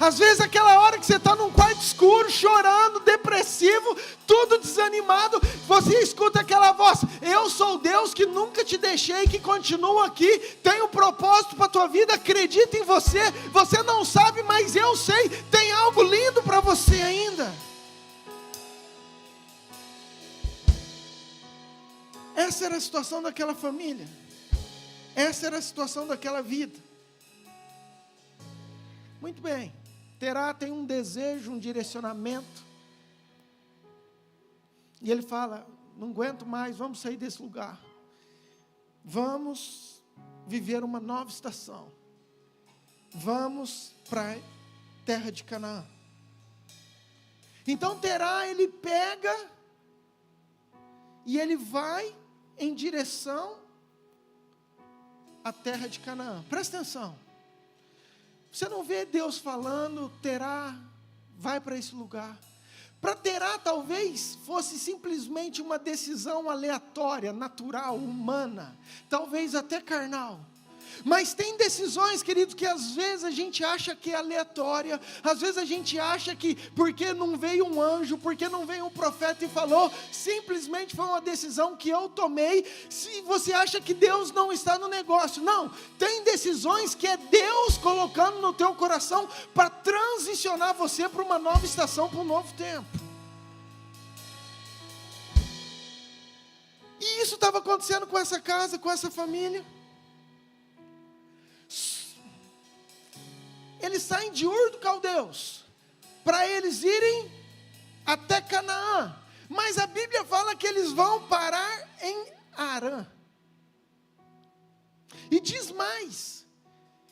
Às vezes aquela hora que você está num quarto escuro, chorando, depressivo, tudo desanimado, você escuta aquela voz: eu sou Deus que nunca te deixei, que continua aqui, tenho um propósito para a tua vida, acredita em você, você não sabe, mas eu sei, tem algo lindo para você ainda. Essa era a situação daquela família, essa era a situação daquela vida. Muito bem, Terá tem um desejo, um direcionamento, e ele fala: não aguento mais, vamos sair desse lugar, vamos viver uma nova estação, vamos para a terra de Canaã. Então Terá, ele pega e ele vai em direção à terra de Canaã. Presta atenção, você não vê Deus falando: Terá, vai para esse lugar. Para Terá talvez fosse simplesmente uma decisão aleatória, natural, humana, talvez até carnal. Mas tem decisões, queridos, que às vezes a gente acha que é aleatória, às vezes a gente acha que porque não veio um anjo, porque não veio um profeta e falou, simplesmente foi uma decisão que eu tomei. Se você acha que Deus não está no negócio, não, tem decisões que é Deus colocando no teu coração para transicionar você para uma nova estação, para um novo tempo. E isso estava acontecendo com essa casa, com essa família. Eles saem de Ur dos Caldeus, para eles irem até Canaã, mas a Bíblia fala que eles vão parar em Harã, e diz mais,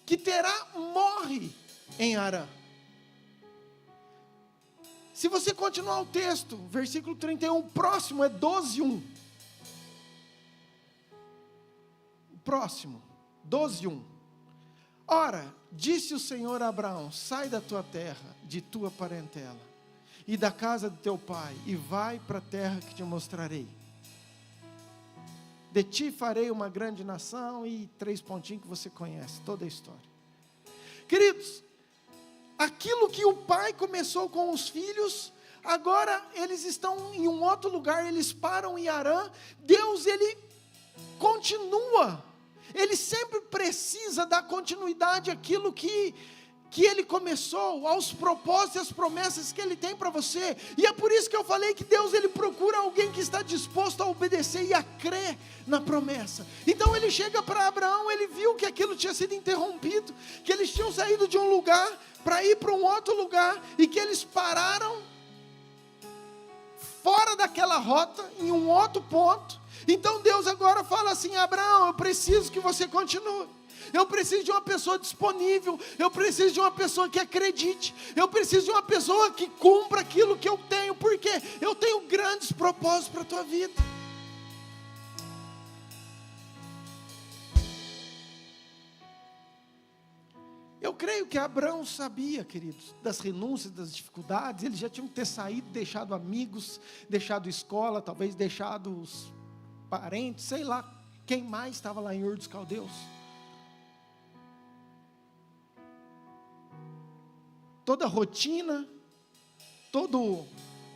que Terá morre em Harã. Se você continuar o texto, versículo 31, próximo é 12:1, próximo, 12:1, ora, disse o Senhor a Abraão: sai da tua terra, de tua parentela, e da casa do teu pai, e vai para a terra que te mostrarei. De ti farei uma grande nação, e 3 pontinhos que você conhece, toda a história. Queridos, aquilo que o pai começou com os filhos, agora eles estão em um outro lugar, eles param em Harã. Deus, ele continua. Ele sempre precisa dar continuidade àquilo que Ele começou, aos propósitos e às promessas que Ele tem para você. E é por isso que eu falei que Deus, Ele procura alguém que está disposto a obedecer e a crer na promessa. Então Ele chega para Abraão, ele viu que aquilo tinha sido interrompido, que eles tinham saído de um lugar para ir para um outro lugar, e que eles pararam fora daquela rota, em um outro ponto. Então Deus agora fala assim: Abraão, eu preciso que você continue, eu preciso de uma pessoa disponível, eu preciso de uma pessoa que acredite, eu preciso de uma pessoa que cumpra aquilo que eu tenho, porque eu tenho grandes propósitos para a tua vida. Eu creio que Abraão sabia, queridos, das renúncias, das dificuldades. Eles já tinham que ter saído, deixado amigos, deixado escola, talvez deixado os parentes, sei lá, quem mais estava lá em Ur dos Caldeus. Toda a rotina, todo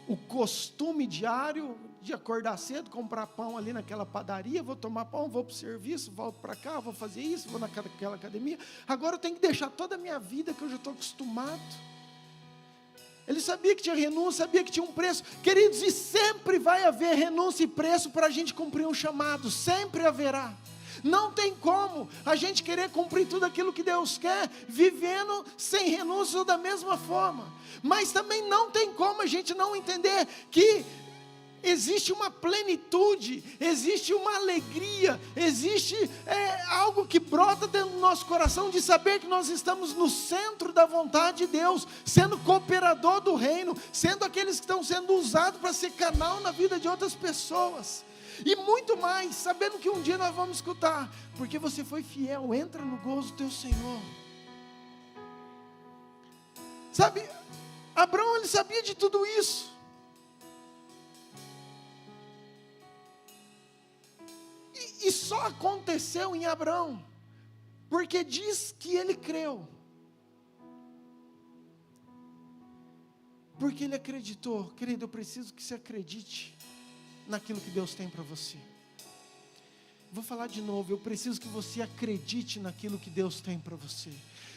o costume diário de acordar cedo, comprar pão ali naquela padaria, vou tomar pão, vou para o serviço, volto para cá, vou fazer isso, vou naquela academia. Agora eu tenho que deixar toda a minha vida que eu já estou acostumado. Ele sabia que tinha renúncia, sabia que tinha um preço. Queridos, e sempre vai haver renúncia e preço para a gente cumprir um chamado, sempre haverá. Não tem como a gente querer cumprir tudo aquilo que Deus quer, vivendo sem renúncia ou da mesma forma. Mas também não tem como a gente não entender que existe uma plenitude, existe uma alegria, existe algo que brota dentro do nosso coração de saber que nós estamos no centro da vontade de Deus, sendo cooperador do reino, sendo aqueles que estão sendo usados para ser canal na vida de outras pessoas. E muito mais, sabendo que um dia nós vamos escutar, porque você foi fiel, entra no gozo do teu Senhor. Sabe, Abraão, ele sabia de tudo isso. E só aconteceu em Abraão, porque diz que ele creu. Porque ele acreditou. Querido, eu preciso que você acredite naquilo que Deus tem para você. Vou falar de novo, eu preciso que você acredite naquilo que Deus tem para você.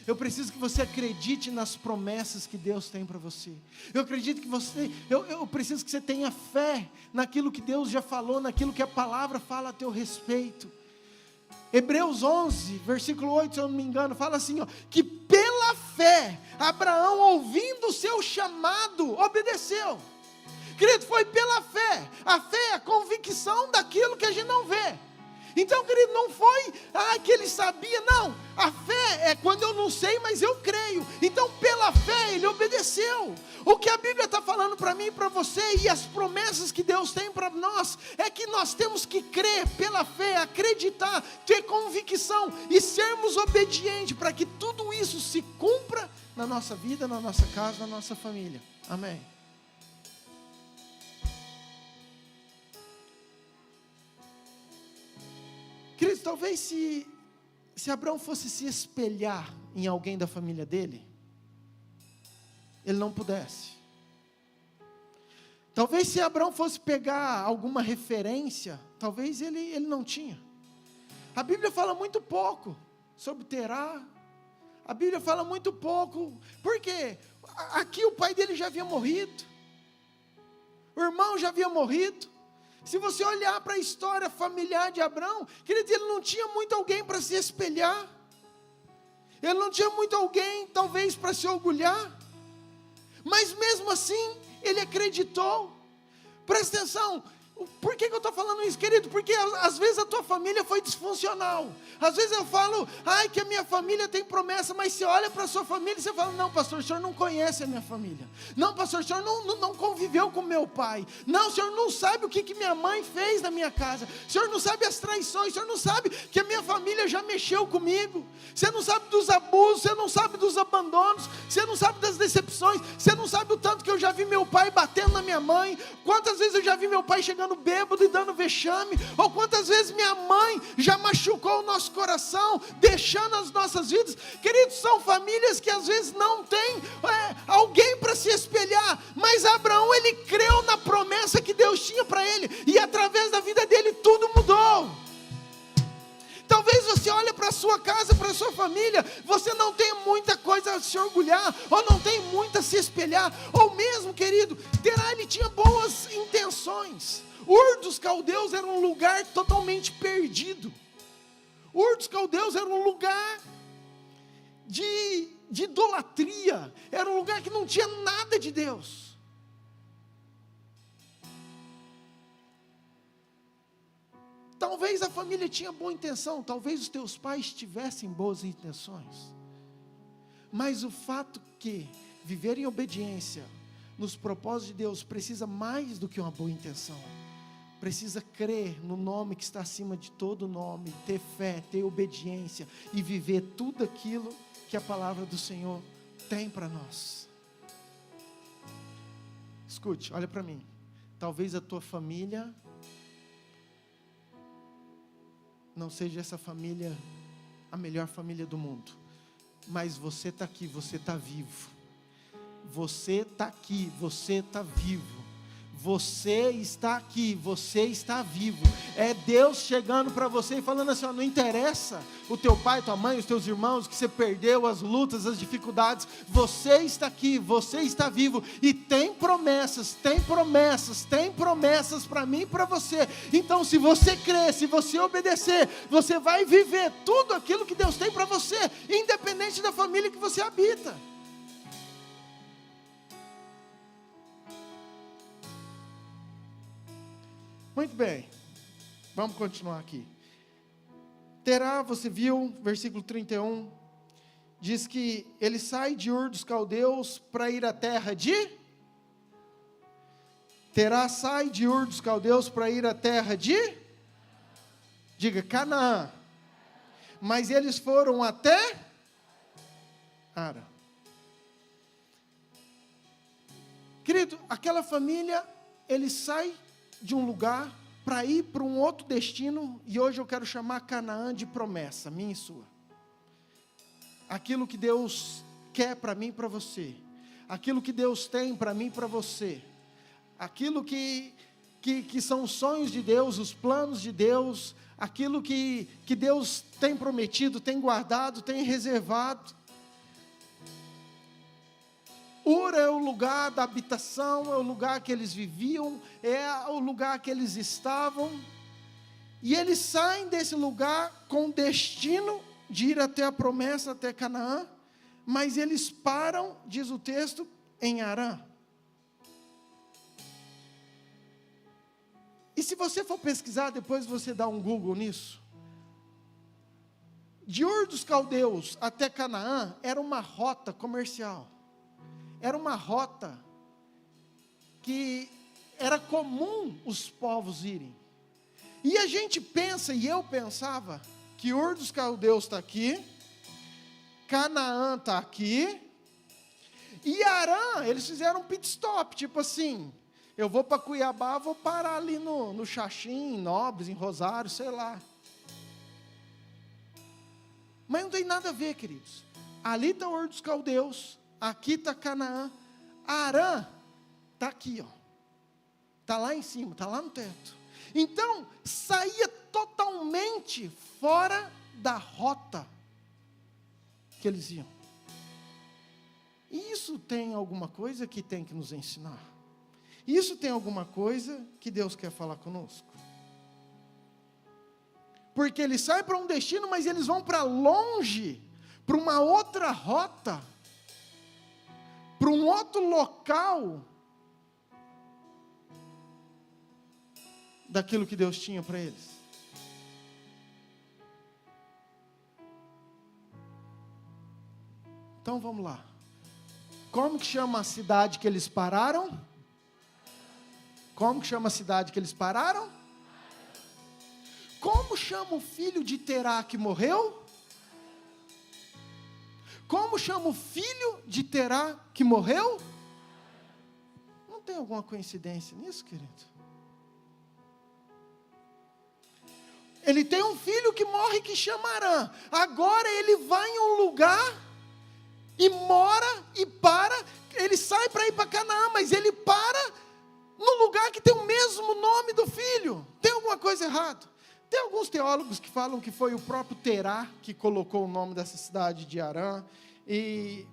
Eu preciso que você acredite nas promessas que Deus tem para você. Eu acredito que eu preciso que você tenha fé naquilo que Deus já falou, naquilo que a palavra fala a teu respeito. Hebreus 11, versículo 8, se eu não me engano, fala assim, que pela fé, Abraão, ouvindo o seu chamado, obedeceu. Querido, foi pela fé. A fé é a convicção daquilo que a gente não vê. Então, querido, não foi que ele sabia, não. A fé é quando eu não sei, mas eu creio. Então, pela fé, ele obedeceu. O que a Bíblia está falando para mim e para você, e as promessas que Deus tem para nós, é que nós temos que crer pela fé, acreditar, ter convicção e sermos obedientes para que tudo isso se cumpra na nossa vida, na nossa casa, na nossa família. Amém. Queridos, talvez se Abraão fosse se espelhar em alguém da família dele, ele não pudesse. Talvez se Abraão fosse pegar alguma referência, talvez ele não tinha. A Bíblia fala muito pouco sobre Terá. A Bíblia fala muito pouco, porque aqui o pai dele já havia morrido, o irmão já havia morrido. Se você olhar para a história familiar de Abraão, querido, ele não tinha muito alguém para se espelhar. Ele não tinha muito alguém, talvez, para se orgulhar. Mas mesmo assim, ele acreditou. Presta atenção. Por que eu estou falando isso, querido? Porque às vezes a tua família foi disfuncional. Às vezes eu falo, que a minha família tem promessa, mas você olha para a sua família e você fala, não, pastor, o senhor não conhece a minha família. Não, pastor, o senhor não conviveu com meu pai. Não, o senhor não sabe o que minha mãe fez na minha casa. O senhor não sabe as traições, o senhor não sabe que a minha família já mexeu comigo. Você não sabe dos abusos, você não sabe dos abandonos, você não sabe das decepções, você não sabe o tanto que eu já vi meu pai batendo na minha mãe. Quantas vezes eu já vi meu pai chegando bêbado e dando vexame, ou quantas vezes minha mãe já machucou o nosso coração, deixando as nossas vidas. Queridos, são famílias que às vezes não tem alguém para se espelhar, mas Abraão, ele creu na promessa que Deus tinha para ele, e através da vida dele tudo mudou. Talvez você olhe para a sua casa, para a sua família, você não tenha muita coisa a se orgulhar, ou não tem muito a se espelhar, ou mesmo, querido, Terá, ele tinha boas intenções. Ur dos Caldeus era um lugar totalmente perdido. Ur dos Caldeus era um lugar de idolatria, era um lugar que não tinha nada de Deus. Talvez a família tinha boa intenção, talvez os teus pais tivessem boas intenções, mas o fato que viver em obediência nos propósitos de Deus precisa mais do que uma boa intenção. Precisa crer no nome que está acima de todo nome, ter fé, ter obediência e viver tudo aquilo que a palavra do Senhor tem para nós. Escute, olha para mim. Talvez a tua família não seja essa família a melhor família do mundo, mas você está aqui, você está vivo. Você está aqui, você está vivo. você está aqui, você está vivo. É Deus chegando para você e falando assim, ó, não interessa o teu pai, tua mãe, os teus irmãos, que você perdeu, as lutas, as dificuldades, você está aqui, você está vivo, e tem promessas para mim e para você. Então, se você crer, se você obedecer, você vai viver tudo aquilo que Deus tem para você, independente da família que você habita. Muito bem, vamos continuar aqui. Terá, você viu, versículo 31, diz que ele sai de Ur dos Caldeus para ir à terra de... Terá sai de Ur dos Caldeus para ir à terra de... Diga, Canaã. Mas eles foram até... Ara. Querido, aquela família, ele sai de um lugar para ir para um outro destino, e hoje eu quero chamar Canaã de promessa, minha e sua. Aquilo que Deus quer para mim e para você, aquilo que Deus tem para mim e para você, aquilo que são os sonhos de Deus, os planos de Deus, aquilo que Deus tem prometido, tem guardado, tem reservado. Ur é o lugar da habitação, é o lugar que eles viviam, é o lugar que eles estavam, e eles saem desse lugar com o destino de ir até a promessa, até Canaã, mas eles param, diz o texto, em Harã. E se você for pesquisar, depois você dá um Google nisso, de Ur dos Caldeus até Canaã, era uma rota comercial. Era uma rota que era comum os povos irem. E a gente pensa, e eu pensava, que Ur dos Caldeus está aqui, Canaã está aqui, e Harã, eles fizeram um pit stop, tipo assim, eu vou para Cuiabá, vou parar ali no Xaxim, em Nobres, em Rosário, sei lá. Mas não tem nada a ver, queridos. Ali está Ur dos Caldeus, aqui está Canaã. Harã está aqui, ó. Está lá em cima, está lá no teto. Então, saía totalmente fora da rota que eles iam. E isso tem alguma coisa que tem que nos ensinar. Isso tem alguma coisa que Deus quer falar conosco. Porque eles saem para um destino, mas eles vão para longe, para uma outra rota, para um outro local daquilo que Deus tinha para eles. Então vamos lá. Como que chama a cidade que eles pararam? Como que chama a cidade que eles pararam? Como chama o filho de Terá que morreu? Como chama o filho de Terá que morreu? Não tem alguma coincidência nisso, querido? Ele tem um filho que morre que chama Harã. Agora ele vai em um lugar e mora e para. Ele sai para ir para Canaã, mas ele para no lugar que tem o mesmo nome do filho. Tem alguma coisa errada? Tem alguns teólogos que falam que foi o próprio Terá que colocou o nome dessa cidade de Harã. E,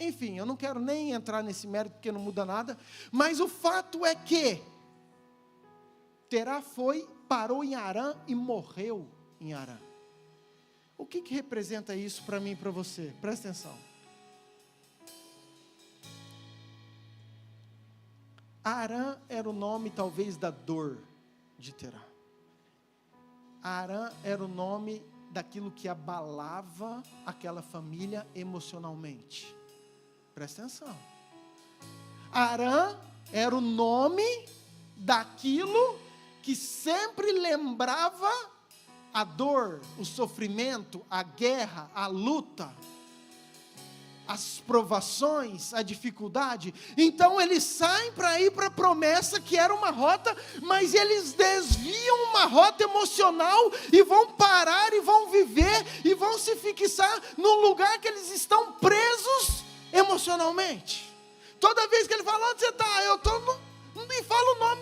enfim, eu não quero nem entrar nesse mérito porque não muda nada. Mas o fato é que Terá parou em Harã e morreu em Harã. O que representa isso para mim e para você? Presta atenção. Harã era o nome talvez da dor de Terá. Harã era o nome daquilo que abalava aquela família emocionalmente. Presta atenção. Harã era o nome daquilo que sempre lembrava a dor, o sofrimento, a guerra, a luta, as provações, a dificuldade. Então eles saem para ir para a promessa, que era uma rota, mas eles desviam uma rota emocional e vão parar e vão viver e vão se fixar no lugar que eles estão presos emocionalmente. Toda vez que ele fala, onde você está? Eu estou, não me fala o nome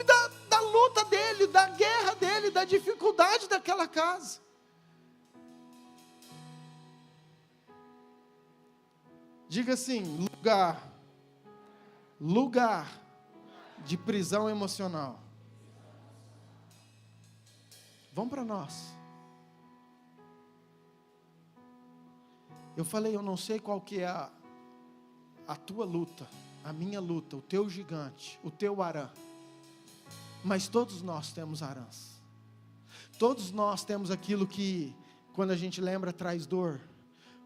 casa. Diga assim: lugar de prisão emocional. Vamos para nós. Eu falei, eu não sei qual que é a tua luta, a minha luta, o teu gigante, o teu Arã. Mas todos nós temos Arãs. Todos nós temos aquilo que, quando a gente lembra, traz dor.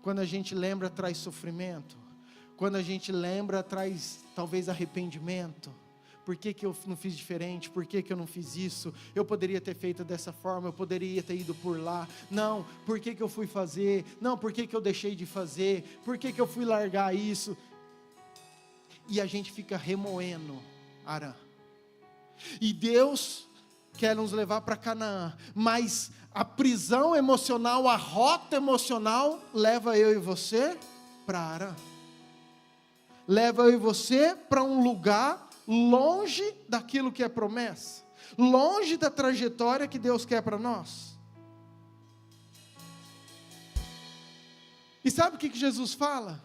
Quando a gente lembra, traz sofrimento. Quando a gente lembra, traz talvez arrependimento. Por que eu não fiz diferente? Por que eu não fiz isso? Eu poderia ter feito dessa forma, eu poderia ter ido por lá. Não, por que eu fui fazer? Não, por que eu deixei de fazer? Por que eu fui largar isso? E a gente fica remoendo Arã. E Deus quer nos levar para Canaã, mas a prisão emocional, a rota emocional, leva eu e você para Arã. Leva eu e você para um lugar longe daquilo que é promessa, longe da trajetória que Deus quer para nós. E sabe o que Jesus fala?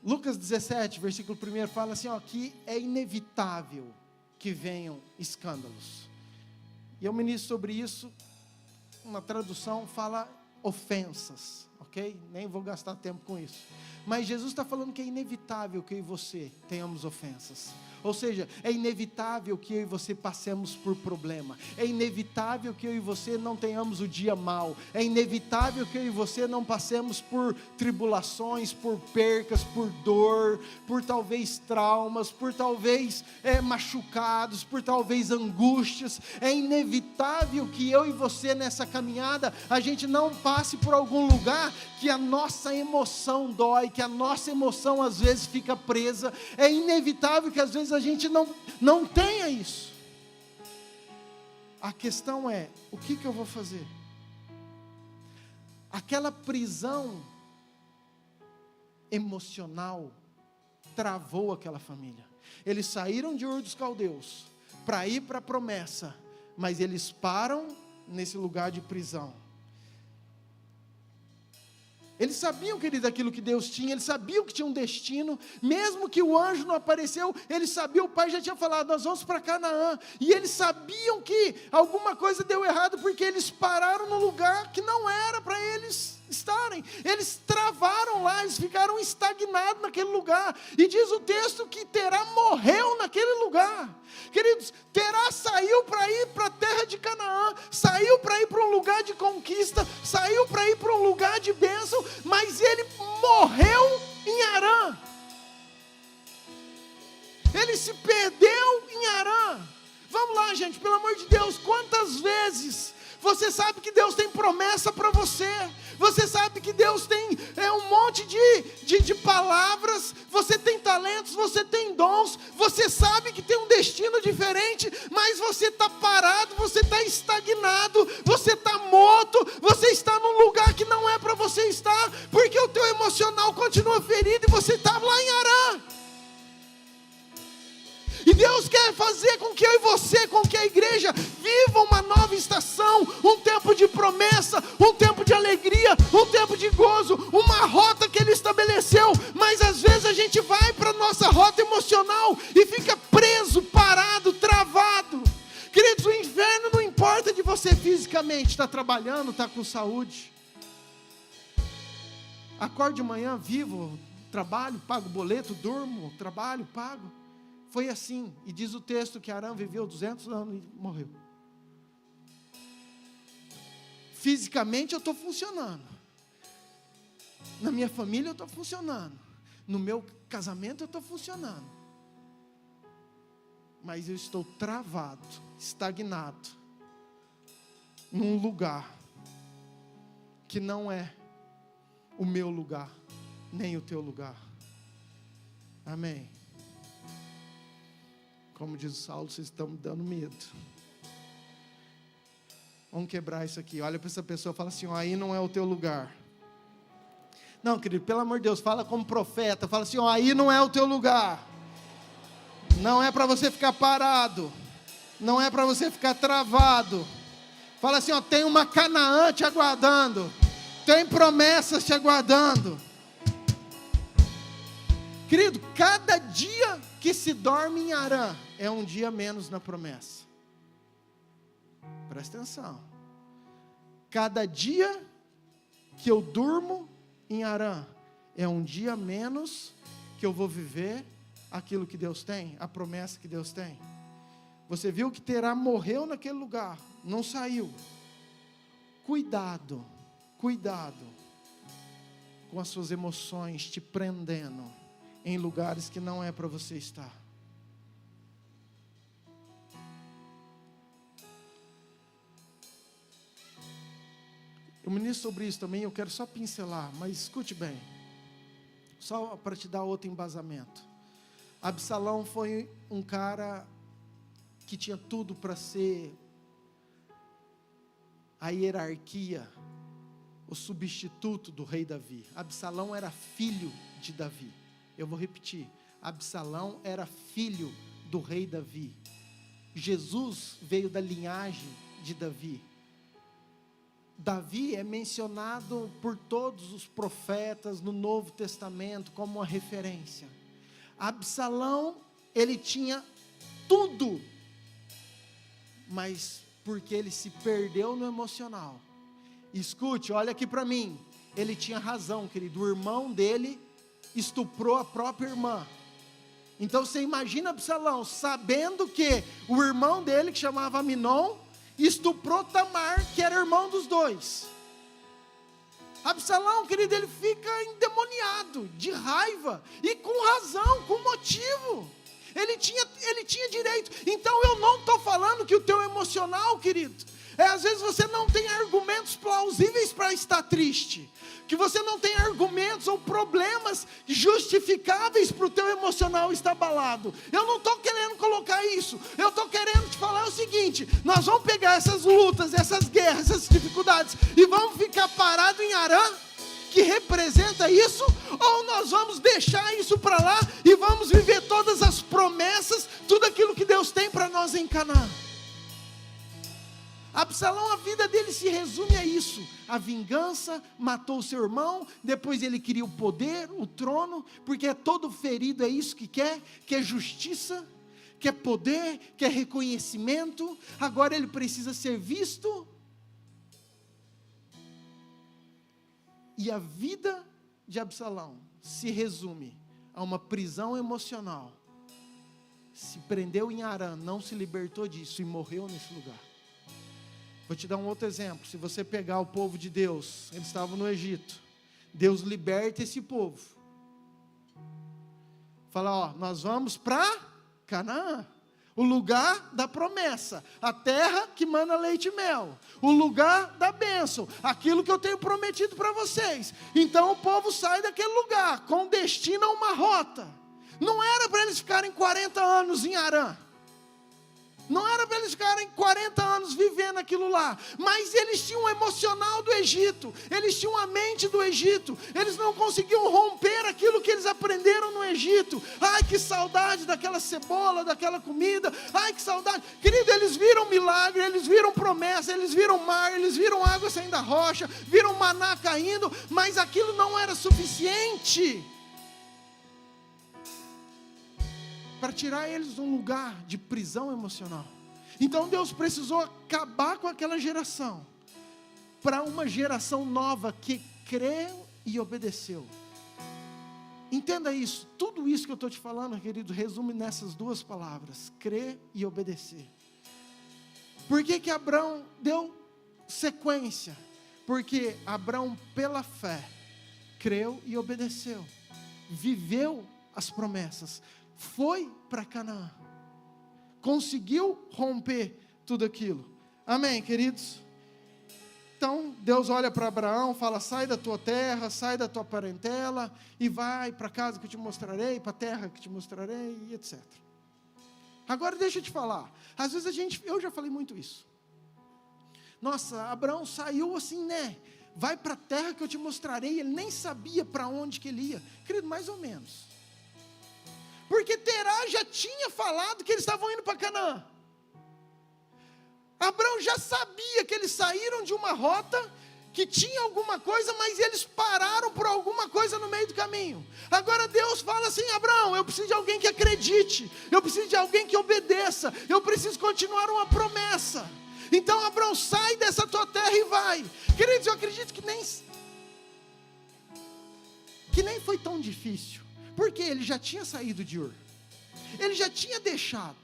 Lucas 17, versículo 1 fala assim, ó, que é inevitável que venham escândalos. E eu ministro sobre isso, uma tradução fala ofensas, ok? Nem vou gastar tempo com isso. Mas Jesus está falando que é inevitável que eu e você tenhamos ofensas. Ou seja, é inevitável que eu e você passemos por problema. É inevitável que eu e você não tenhamos o dia mal. É inevitável que eu e você não passemos por tribulações, por percas, por dor, por talvez traumas, por talvez machucados, por talvez angústias. É inevitável que eu e você nessa caminhada, a gente não passe por algum lugar que a nossa emoção dói, que a nossa emoção às vezes fica presa. É inevitável que às vezes a gente não tenha isso. A questão é, o que eu vou fazer? Aquela prisão emocional travou aquela família. Eles saíram de Ur dos Caldeus para ir para a promessa, mas eles param nesse lugar de prisão. Eles sabiam, querido, aquilo que Deus tinha, eles sabiam que tinha um destino, mesmo que o anjo não apareceu, eles sabiam, o pai já tinha falado, nós vamos para Canaã, e eles sabiam que alguma coisa deu errado, porque eles pararam no lugar que não era para eles estarem, eles travaram lá, eles ficaram estagnados naquele lugar, e diz o texto que Terá morreu naquele lugar. Queridos, Terá saiu para ir para a terra de Canaã, saiu para ir para um lugar de conquista, saiu para ir para um lugar de bênção, mas ele morreu em Arã. Ele se perdeu em Arã. Vamos lá, gente, pelo amor de Deus, quantas vezes você sabe que Deus tem promessa para você, você sabe que Deus tem um monte de palavras, você tem talentos, você tem dons, você sabe que tem um destino diferente, mas você está parado, você está estagnado, você está morto, você está num lugar que não é para você estar, porque o teu emocional continua ferido e você está lá em Arã. E Deus quer fazer com que eu e você, com que a igreja viva uma nova estação, um tempo de promessa, um tempo de alegria, um tempo de gozo, uma rota que Ele estabeleceu, mas às vezes a gente vai para a nossa rota emocional e fica preso, parado, travado. Queridos, o inverno não importa de você fisicamente, está trabalhando, está com saúde. Acordo de manhã, vivo, trabalho, pago boleto, durmo, trabalho, pago. Foi assim, e diz o texto que Arã viveu 200 anos e morreu. Fisicamente eu estou funcionando, na minha família eu estou funcionando, no meu casamento eu estou funcionando, mas eu estou travado, estagnado, num lugar que não é o meu lugar, nem o teu lugar. Amém. Como diz o Saulo, vocês estão me dando medo. Vamos quebrar isso aqui. Olha para essa pessoa e fala assim, ó, aí não é o teu lugar. Não, querido, pelo amor de Deus, fala como profeta. Fala assim, ó, aí não é o teu lugar. Não é para você ficar parado. Não é para você ficar travado. Fala assim, ó, tem uma Canaã te aguardando. Tem promessas te aguardando. Querido, cada dia que se dorme em Harã é um dia menos na promessa. Presta atenção. Cada dia que eu durmo em Harã é um dia menos que eu vou viver aquilo que Deus tem, a promessa que Deus tem. Você viu que Terá morreu naquele lugar, não saiu. Cuidado, cuidado com as suas emoções te prendendo em lugares que não é para você estar. Eu ministro sobre isso também, eu quero só pincelar, mas escute bem, só para te dar outro embasamento. Absalão foi um cara que tinha tudo para ser a hierarquia, o substituto do rei Davi. Absalão era filho de Davi. Eu vou repetir, Absalão era filho do rei Davi. Jesus veio da linhagem de Davi. Davi é mencionado por todos os profetas no Novo Testamento como uma referência. Absalão, ele tinha tudo, mas porque ele se perdeu no emocional. Escute, olha aqui para mim, ele tinha razão, querido, o irmão dele estuprou a própria irmã. Então você imagina Absalão, sabendo que o irmão dele, que chamava Aminon, estuprou Tamar, que era irmão dos dois. Absalão, querido, ele fica endemoniado, de raiva, e com razão, com motivo. Ele tinha direito. Então eu não estou falando que o teu emocional, querido, às vezes você não tem argumentos plausíveis para estar triste, que você não tem argumentos ou problemas justificáveis para o teu emocional estar abalado. Eu não estou querendo colocar isso, eu estou querendo te falar o seguinte: nós vamos pegar essas lutas, essas guerras, essas dificuldades, e vamos ficar parados em Harã, que representa isso, ou nós vamos deixar isso para lá e vamos viver todas as promessas, tudo aquilo que Deus tem para nós em Canaã. Absalão, a vida dele se resume a isso: a vingança, matou o seu irmão, depois ele queria o poder, o trono, porque todo ferido é isso que quer justiça, quer poder, quer reconhecimento, agora ele precisa ser visto. E a vida de Absalão se resume a uma prisão emocional. Se prendeu em Harã, não se libertou disso e morreu nesse lugar. Vou te dar um outro exemplo. Se você pegar o povo de Deus, eles estavam no Egito. Deus liberta esse povo. Fala, ó, nós vamos para Canaã, o lugar da promessa, a terra que mana leite e mel, o lugar da bênção, aquilo que eu tenho prometido para vocês. Então o povo sai daquele lugar com destino a uma rota. Não era para eles ficarem 40 anos em Harã. Não era para eles ficarem 40 anos vivendo aquilo lá, mas eles tinham o emocional do Egito, eles tinham a mente do Egito, eles não conseguiam romper aquilo que eles aprenderam no Egito. Ai, que saudade daquela cebola, daquela comida, ai, que saudade. Querido, eles viram milagre, eles viram promessa, eles viram mar, eles viram água saindo da rocha, viram maná caindo, mas aquilo não era suficiente para tirar eles de um lugar de prisão emocional. Então Deus precisou acabar com aquela geração, para uma geração nova que creu e obedeceu. Entenda isso, tudo isso que eu estou te falando, querido, resume nessas duas palavras: crer e obedecer. Por que Abraão deu sequência? Porque Abraão, pela fé, creu e obedeceu, viveu as promessas, foi para Canaã, conseguiu romper tudo aquilo. Amém, queridos? Então Deus olha para Abraão, fala: sai da tua terra, sai da tua parentela e vai para a casa que eu te mostrarei, para a terra que te mostrarei, e etc. Agora deixa eu te falar, às vezes eu já falei muito isso. Nossa, Abraão saiu assim, né? Vai para a terra que eu te mostrarei. Ele nem sabia para onde que ele ia. Querido, mais ou menos. Porque Terá já tinha falado que eles estavam indo para Canaã. Abraão já sabia que eles saíram de uma rota que tinha alguma coisa, mas eles pararam por alguma coisa no meio do caminho. Agora Deus fala assim: Abraão, eu preciso de alguém que acredite, eu preciso de alguém que obedeça, eu preciso continuar uma promessa. Então Abraão, sai dessa tua terra e vai. Queridos, eu acredito que nem foi tão difícil, porque ele já tinha saído de Ur, ele já tinha deixado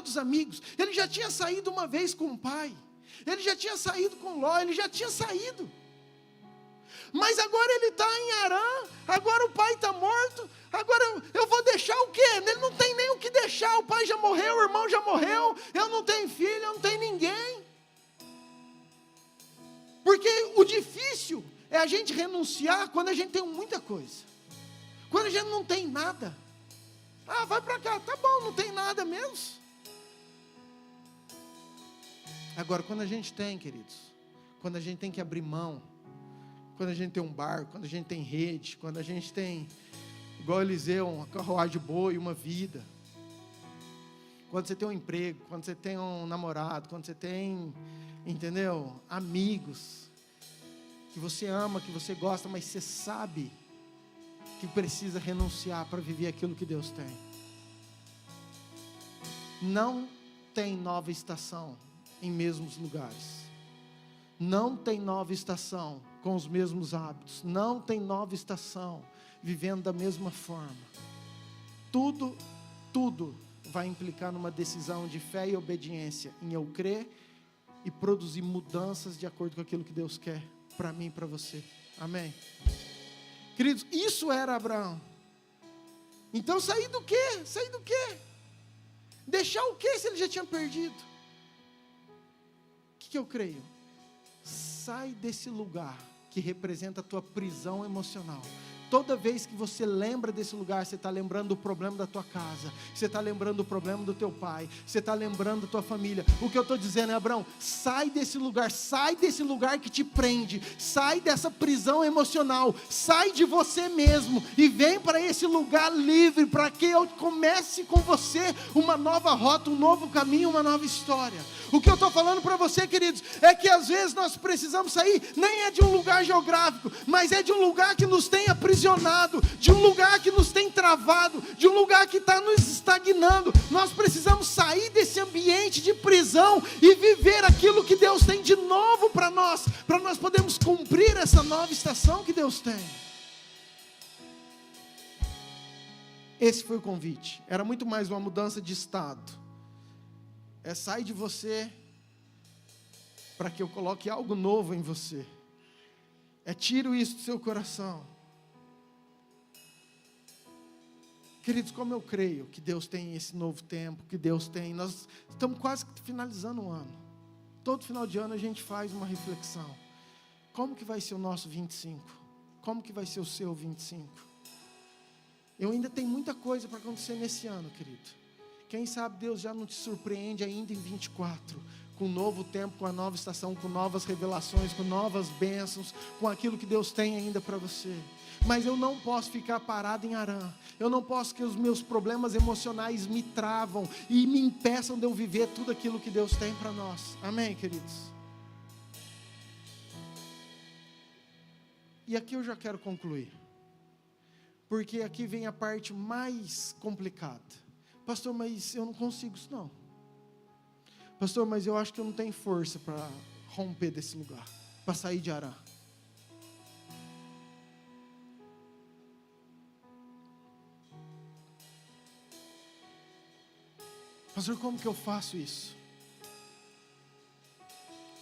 os amigos, ele já tinha saído uma vez com o pai, ele já tinha saído com Ló, ele já tinha saído. Mas agora ele está em Harã, agora o pai está morto, agora eu vou deixar o quê? Ele não tem nem o que deixar, o pai já morreu, o irmão já morreu, eu não tenho filho, eu não tenho ninguém. Porque o difícil é a gente renunciar quando a gente tem muita coisa, quando a gente não tem nada. Ah, vai para cá, tá bom, não tem nada mesmo. Agora, quando a gente tem, queridos, quando a gente tem que abrir mão, quando a gente tem um barco, quando a gente tem rede, quando a gente tem, igual Eliseu, uma carruagem de boi, uma vida, quando você tem um emprego, quando você tem um namorado, quando você tem, entendeu, amigos, que você ama, que você gosta, mas você sabe que precisa renunciar para viver aquilo que Deus tem. Não tem nova estação em mesmos lugares. Não tem nova estação com os mesmos hábitos. Não tem nova estação vivendo da mesma forma. Tudo vai implicar numa decisão de fé e obediência, em eu crer e produzir mudanças de acordo com aquilo que Deus quer para mim e para você. Amém? Queridos, isso era Abraão. Então sair do quê? Sair do quê? Deixar o quê se ele já tinha perdido? O que eu creio? Sai desse lugar que representa a tua prisão emocional. Toda vez que você lembra desse lugar, você está lembrando do problema da tua casa, você está lembrando do problema do teu pai, você está lembrando da tua família. O que eu estou dizendo é, Abraão, sai desse lugar que te prende, sai dessa prisão emocional, sai de você mesmo e vem para esse lugar livre, para que eu comece com você uma nova rota, um novo caminho, uma nova história. O que eu estou falando para você, queridos, é que às vezes nós precisamos sair, nem é de um lugar geográfico, mas é de um lugar que nos tem aprisionado, de um lugar que nos tem travado, de um lugar que está nos estagnando. Nós precisamos sair desse ambiente de prisão e viver aquilo que Deus tem de novo para nós podermos cumprir essa nova estação que Deus tem. Esse foi o convite. Era muito mais uma mudança de estado. É sair de você para que eu coloque algo novo em você. É tiro isso do seu coração. Queridos, como eu creio que Deus tem esse novo tempo, que Deus tem, nós estamos quase finalizando o ano. Todo final de ano a gente faz uma reflexão. Como que vai ser o nosso 25? Como que vai ser o seu 25? Eu ainda tenho muita coisa para acontecer nesse ano, querido. Quem sabe Deus já não te surpreende ainda em 24, com um novo tempo, com a nova estação, com novas revelações, com novas bênçãos, com aquilo que Deus tem ainda para você. Mas eu não posso ficar parado em Harã. Eu não posso que os meus problemas emocionais me travam e me impeçam de eu viver tudo aquilo que Deus tem para nós. Amém, queridos? E aqui eu já quero concluir, porque aqui vem a parte mais complicada. Pastor, mas eu não consigo isso não. Pastor, mas eu acho que eu não tenho força para romper desse lugar, para sair de Harã. Pastor, como que eu faço isso?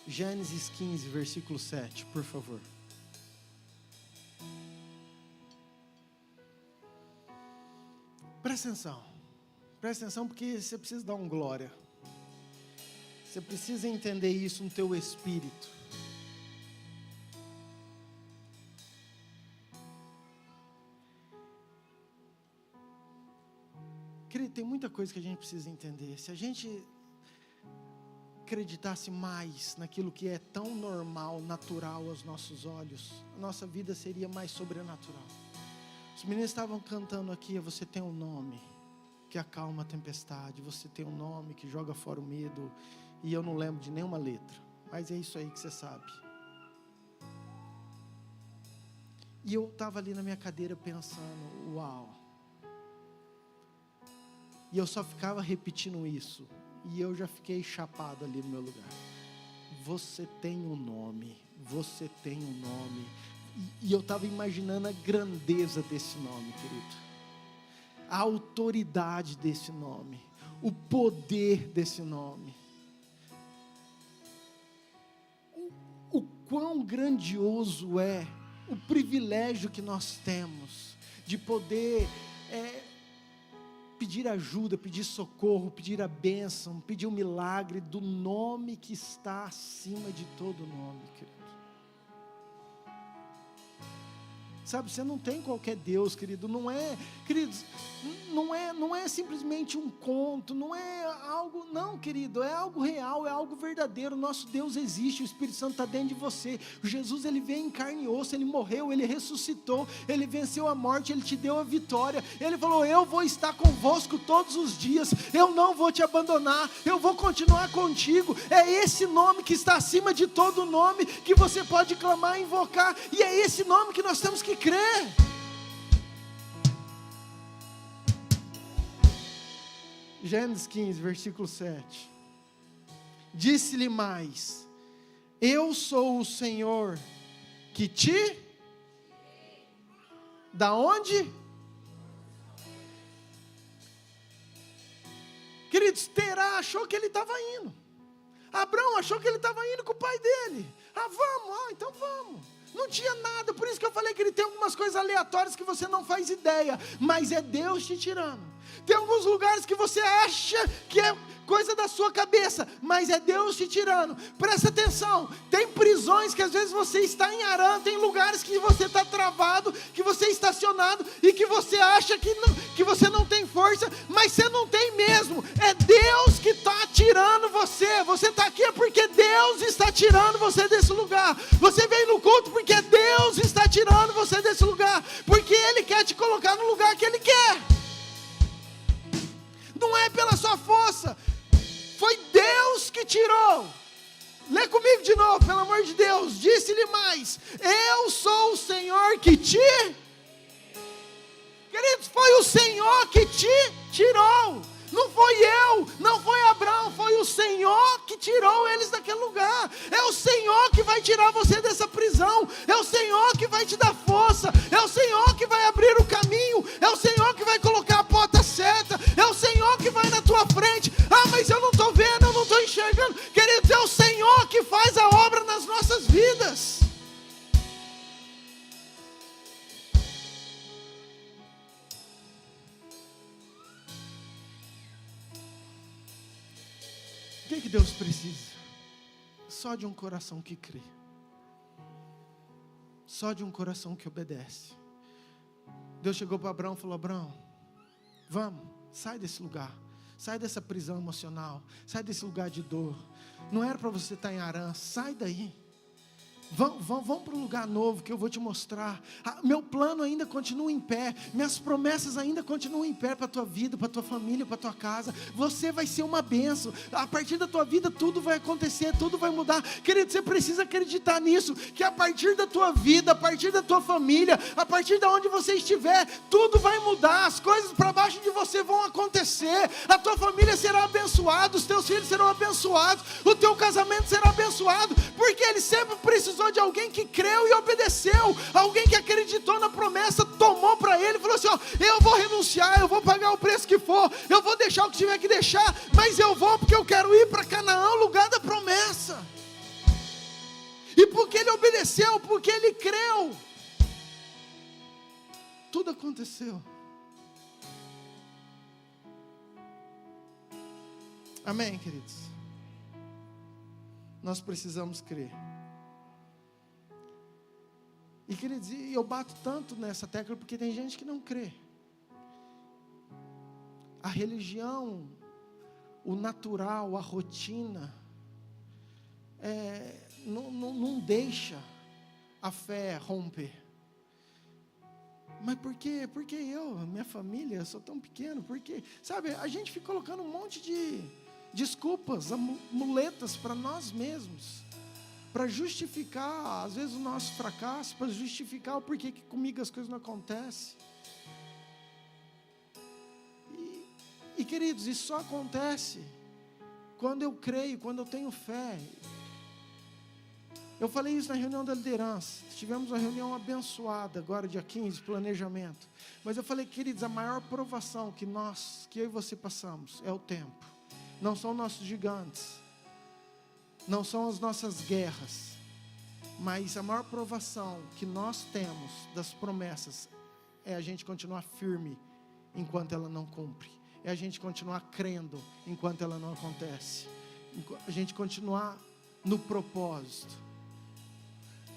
Gênesis 15, versículo 7, por favor. Presta atenção. Presta atenção, porque você precisa dar um glória. Você precisa entender isso no teu espírito. Querido, tem muita coisa que a gente precisa entender. Se a gente acreditasse mais naquilo que é tão normal, natural aos nossos olhos, a nossa vida seria mais sobrenatural. Os meninos estavam cantando aqui, você tem um nome que acalma a tempestade, você tem um nome que joga fora o medo, E eu não lembro de nenhuma letra, mas é isso aí que você sabe. E eu estava ali na minha cadeira pensando, uau. E eu só ficava repetindo isso. E eu já fiquei chapado ali no meu lugar. Você tem um nome, você tem um nome. E eu estava imaginando a grandeza desse nome, querido. A autoridade desse nome. O poder desse nome. O quão grandioso é o privilégio que nós temos de poder pedir ajuda, pedir socorro, pedir a bênção, pedir o milagre do nome que está acima de todo nome, querido. Sabe, você não tem qualquer Deus, querido, não é, queridos, não é simplesmente um conto, não é algo, não, querido, é algo real, é algo verdadeiro. Nosso Deus existe, o Espírito Santo está dentro de você. Jesus, ele veio em carne e osso, ele morreu, ele ressuscitou, ele venceu a morte, ele te deu a vitória. Ele falou: eu vou estar convosco todos os dias, eu não vou te abandonar, eu vou continuar contigo. É esse nome que está acima de todo nome, que você pode clamar, invocar, e é esse nome que nós temos que crer. Gênesis 15, versículo 7. Disse-lhe mais: eu sou o Senhor que te... Da onde? Queridos, Terá achou que ele estava indo. Abraão achou que ele estava indo com o pai dele. Vamos, então vamos. Não tinha nada, por isso que eu falei que ele tem algumas coisas aleatórias que você não faz ideia, mas é Deus te tirando. Tem alguns lugares que você acha que é coisa da sua cabeça, mas é Deus te tirando. Presta atenção, tem prisões que às vezes você está em Harã, tem lugares que você está travado, que você é estacionado e que você acha que você não tem força, mas você não tem mesmo. É Deus que está tirando você. Você está aqui é porque Deus está tirando você desse lugar. Você veio no culto porque Deus está tirando você desse lugar, porque Ele quer te colocar no lugar que Ele quer. Não é pela sua força, foi Deus que tirou. Lê comigo de novo, pelo amor de Deus. Disse-lhe mais: eu sou o Senhor que te... Queridos, foi o Senhor que te tirou. Não foi eu, não foi Abraão, foi o Senhor que tirou eles daquele lugar. É o Senhor que vai tirar você dessa prisão. É o Senhor que vai te dar força. É o Senhor que vai abrir o caminho. É o Senhor que vai colocar a porta certa. É o Senhor que vai na tua frente. Mas eu não estou vendo, eu não estou enxergando. Queridos, é o Senhor que faz a obra nas nossas vidas. O que Deus precisa? Só de um coração que crê. Só de um coração que obedece. Deus chegou para Abraão e falou: Abraão, vamos, sai desse lugar. Sai dessa prisão emocional. Sai desse lugar de dor. Não era para você estar em Harã. Sai daí. Vamos para um lugar novo que eu vou te mostrar. Meu plano ainda continua em pé. Minhas promessas ainda continuam em pé para a tua vida, para a tua família, para a tua casa. Você vai ser uma bênção. A partir da tua vida tudo vai acontecer, tudo vai mudar. Querido, você precisa acreditar nisso. Que a partir da tua vida, a partir da tua família, a partir de onde você estiver, tudo vai mudar. As coisas para baixo de você vão acontecer. A tua família será abençoada. Os teus filhos serão abençoados. O teu casamento será abençoado. Porque Ele sempre precisou de alguém que creu e obedeceu, alguém que acreditou na promessa, tomou para Ele, falou assim: eu vou renunciar, eu vou pagar o preço que for, eu vou deixar o que tiver que deixar, mas eu vou porque eu quero ir para Canaã, o lugar da promessa. E porque ele obedeceu, porque ele creu, tudo aconteceu. Amém, queridos? Nós precisamos crer. E queridos, eu bato tanto nessa tecla porque tem gente que não crê. A religião, o natural, a rotina, não deixa a fé romper. Mas por quê? Porque minha família, eu sou tão pequeno, porque, sabe, a gente fica colocando um monte de desculpas, muletas para nós mesmos, para justificar, às vezes, o nosso fracasso, para justificar o porquê que comigo as coisas não acontecem. E queridos, isso só acontece quando eu creio, quando eu tenho fé. Eu falei isso na reunião da liderança. Tivemos uma reunião abençoada agora, dia 15, planejamento. Mas eu falei, queridos, a maior provação que eu e você passamos é o tempo. Não são nossos gigantes, não são as nossas guerras, mas a maior provação que nós temos das promessas é a gente continuar firme enquanto ela não cumpre. É a gente continuar crendo enquanto ela não acontece. A gente continuar no propósito.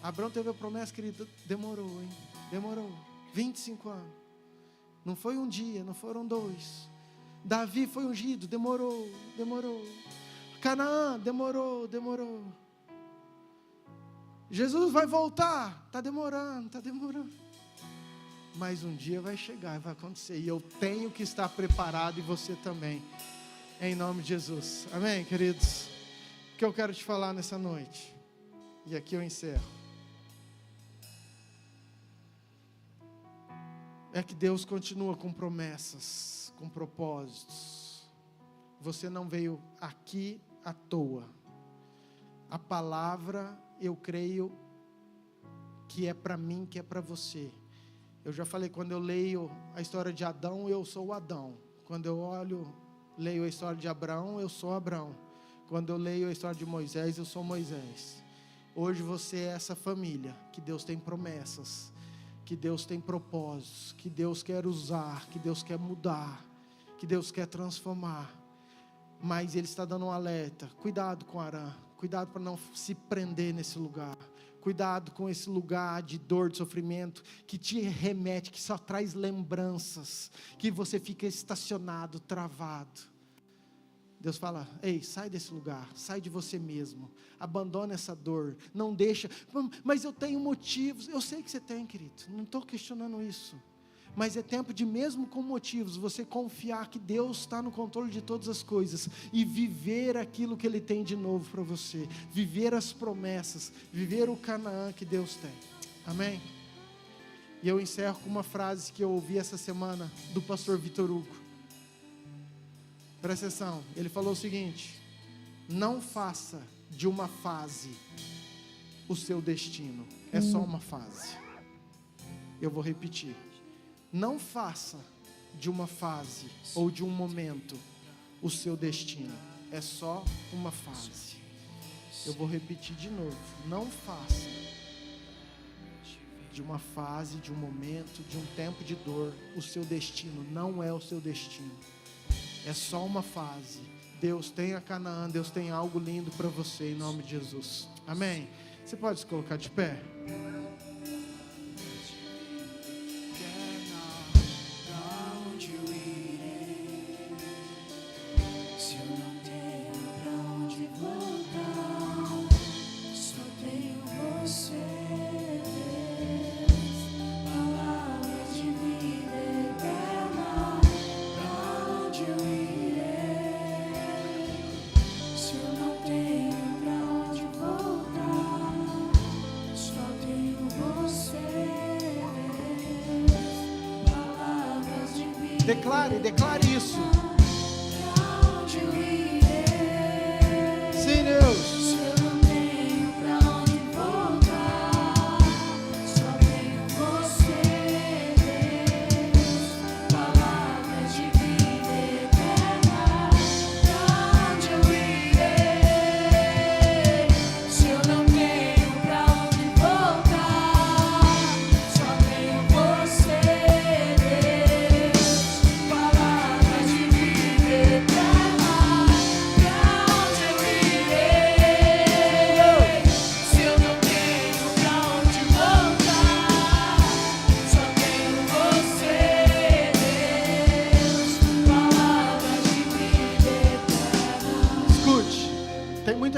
Abraão teve a promessa, querido, demorou, hein? Demorou, 25 anos. Não foi um dia, não foram 2. Davi foi ungido, demorou. Canaã, demorou. Jesus vai voltar, está demorando. Mas um dia vai chegar, vai acontecer. E eu tenho que estar preparado, e você também. Em nome de Jesus. Amém, queridos? O que eu quero te falar nessa noite, e aqui eu encerro, é que Deus continua com promessas, com propósitos. Você não veio aqui à toa. A palavra, eu creio que é para mim, que é para você. Eu já falei, quando eu leio a história de Adão, eu sou o Adão. Quando eu leio a história de Abraão, eu sou Abraão. Quando eu leio a história de Moisés, eu sou Moisés. Hoje você é essa família, que Deus tem promessas, que Deus tem propósitos, que Deus quer usar, que Deus quer mudar, que Deus quer transformar. Mas Ele está dando um alerta. Cuidado com Arã, cuidado para não se prender nesse lugar. Cuidado com esse lugar de dor, de sofrimento, que te remete, que só traz lembranças, que você fica estacionado, travado. Deus fala, ei, sai desse lugar, sai de você mesmo, abandona essa dor, não deixa, mas eu tenho motivos. Eu sei que você tem, querido, não estou questionando isso, mas é tempo de, mesmo com motivos, você confiar que Deus está no controle de todas as coisas, e viver aquilo que Ele tem de novo para você, viver as promessas, viver o Canaã que Deus tem, amém? E eu encerro com uma frase que eu ouvi essa semana, do pastor Vitor Hugo. Presta atenção, ele falou o seguinte: não faça de uma fase o seu destino, é só uma fase. Eu vou repetir, não faça de uma fase ou de um momento o seu destino, é só uma fase. Eu vou repetir de novo, não faça de uma fase, de um momento, de um tempo de dor o seu destino, não é o seu destino. É só uma fase. Deus tem a Canaã, Deus tem algo lindo para você, em nome de Jesus. Amém? Você pode se colocar de pé? Declare isso. Sim, Deus.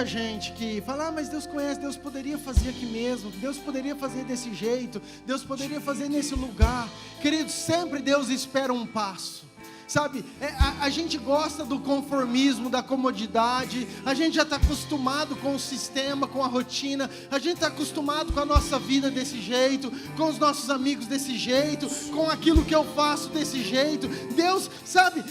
Gente que fala, mas Deus conhece, Deus poderia fazer aqui mesmo, Deus poderia fazer desse jeito, Deus poderia fazer nesse lugar. Queridos, sempre Deus espera um passo, sabe, a gente gosta do conformismo, da comodidade, a gente já está acostumado com o sistema, com a rotina, a gente está acostumado com a nossa vida desse jeito, com os nossos amigos desse jeito, com aquilo que eu faço desse jeito. Deus, sabe,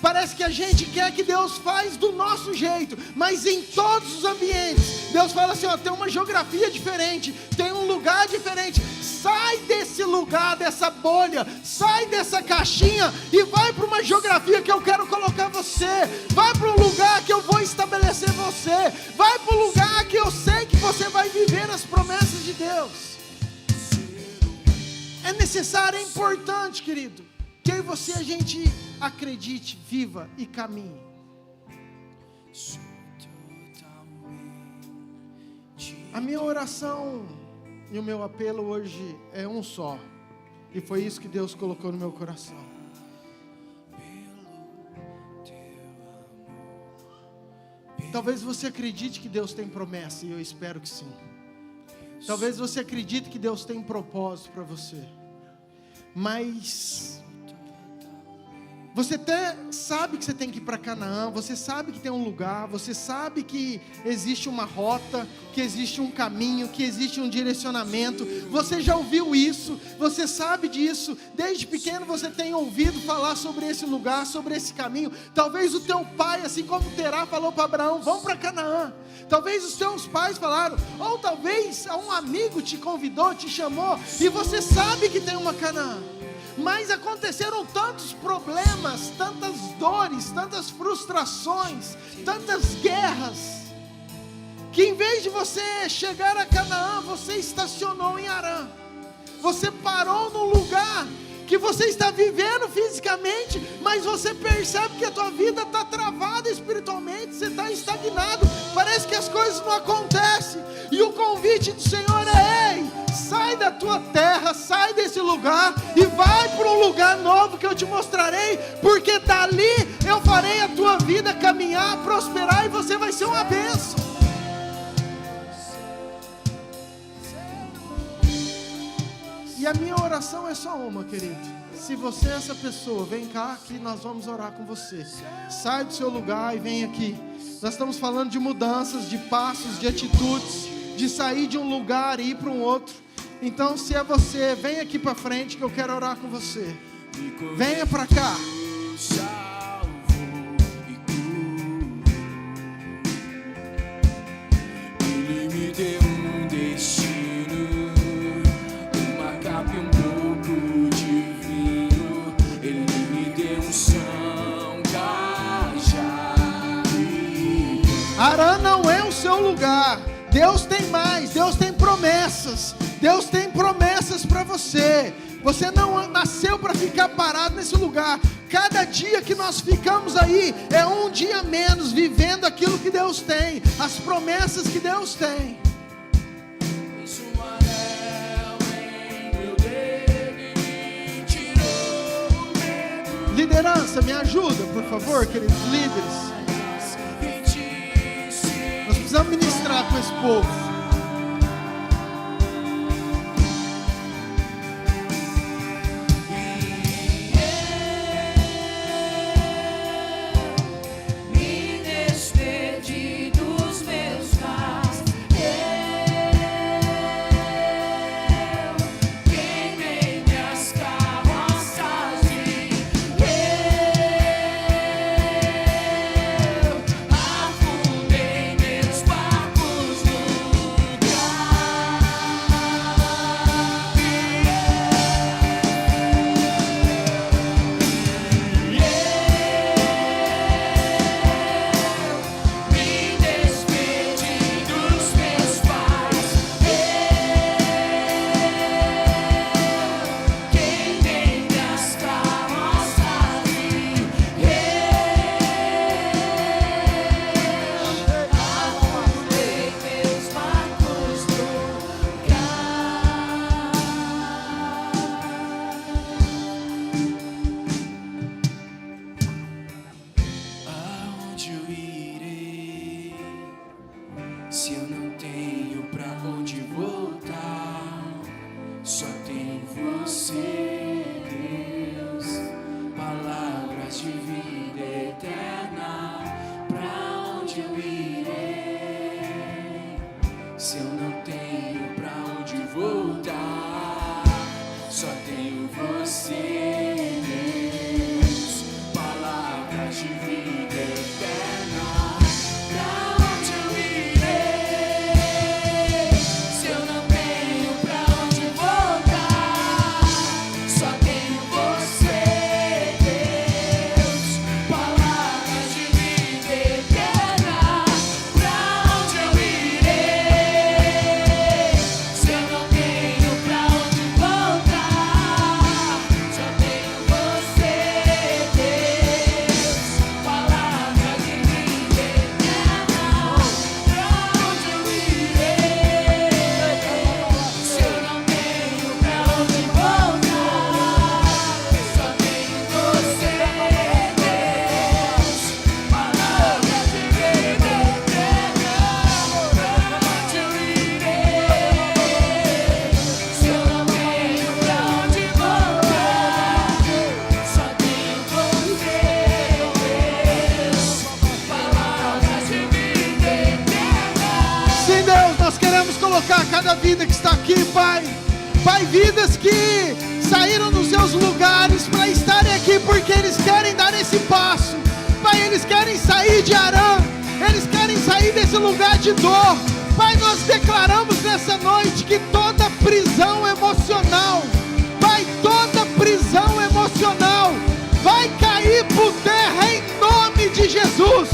parece que a gente quer que Deus faz do nosso jeito, mas em todos os ambientes, Deus fala assim, ó, tem uma geografia diferente, tem um lugar diferente. Sai desse lugar, dessa bolha, sai dessa caixinha e vai para uma geografia que eu quero colocar você. Vai para um lugar que eu vou estabelecer você. Vai para um lugar que eu sei que você vai viver as promessas de Deus. É necessário, é importante, querido, que eu e você a gente acredite, viva e caminhe. A minha oração e o meu apelo hoje é um só. E foi isso que Deus colocou no meu coração. Talvez você acredite que Deus tem promessa, e eu espero que sim. Talvez você acredite que Deus tem propósito para você. Mas você até sabe que você tem que ir para Canaã, você sabe que tem um lugar, você sabe que existe uma rota, que existe um caminho, que existe um direcionamento. Você já ouviu isso, você sabe disso. Desde pequeno você tem ouvido falar sobre esse lugar, sobre esse caminho. Talvez o teu pai, assim como Terá falou para Abraão, vamos para Canaã. Talvez os teus pais falaram, ou talvez um amigo te convidou, te chamou, e você sabe que tem uma Canaã. Mas aconteceram tantos problemas, tantas dores, tantas frustrações, tantas guerras, que em vez de você chegar a Canaã, você estacionou em Harã. Você parou no lugar que você está vivendo fisicamente, mas você percebe que a tua vida está travada espiritualmente, você está estagnado, parece que as coisas não acontecem. E o convite do Senhor é: ei, sai da tua terra, sai desse lugar e vai para um lugar novo que eu te mostrarei, porque dali eu farei a tua vida caminhar, prosperar, e você vai ser uma bênção. E a minha oração é só uma, querido. Se você é essa pessoa, vem cá que nós vamos orar com você. Sai do seu lugar e vem aqui. Nós estamos falando de mudanças, de passos, de atitudes, de sair de um lugar e ir para um outro. Então, se é você, vem aqui para frente que eu quero orar com você. Venha para cá. Ele me deu um destino, uma capa e um pouco de vinho. Ele me deu um São Cajado. Harã não é o seu lugar. Deus tem mais, Deus tem promessas. Deus tem promessas para você. Você não nasceu para ficar parado nesse lugar. Cada dia que nós ficamos aí é um dia menos vivendo aquilo que Deus tem, as promessas que Deus tem. Liderança, me ajuda, por favor, queridos líderes. Nós precisamos ministrar com esse povo. de vida eterna. Pra onde eu irei? Se eu não tenho pra onde voltar, só tenho você, Deus. Palavras de vida eterna. Pra onde eu irei? Se eu não tenho pra onde voltar, só tenho você, Deus. Palavras de vida eterna. Pra onde eu irei? Se eu não tenho pra onde voltar, só tenho você, Deus. Palavras de vida eterna. Pra onde eu irei? Se eu não tenho pra onde voltar, só tenho você, Deus. Palavras de vida eterna. Sim, Deus, nós queremos colocar cada vida que está aqui, Pai. Pai, vidas que saíram dos seus lugares para estarem aqui porque eles querem dar esse passo. Pai, eles querem sair de Arã, eles querem sair desse lugar de dor. Pai, nós declaramos nessa noite que toda prisão emocional, Pai, toda prisão emocional vai cair por terra em nome de Jesus.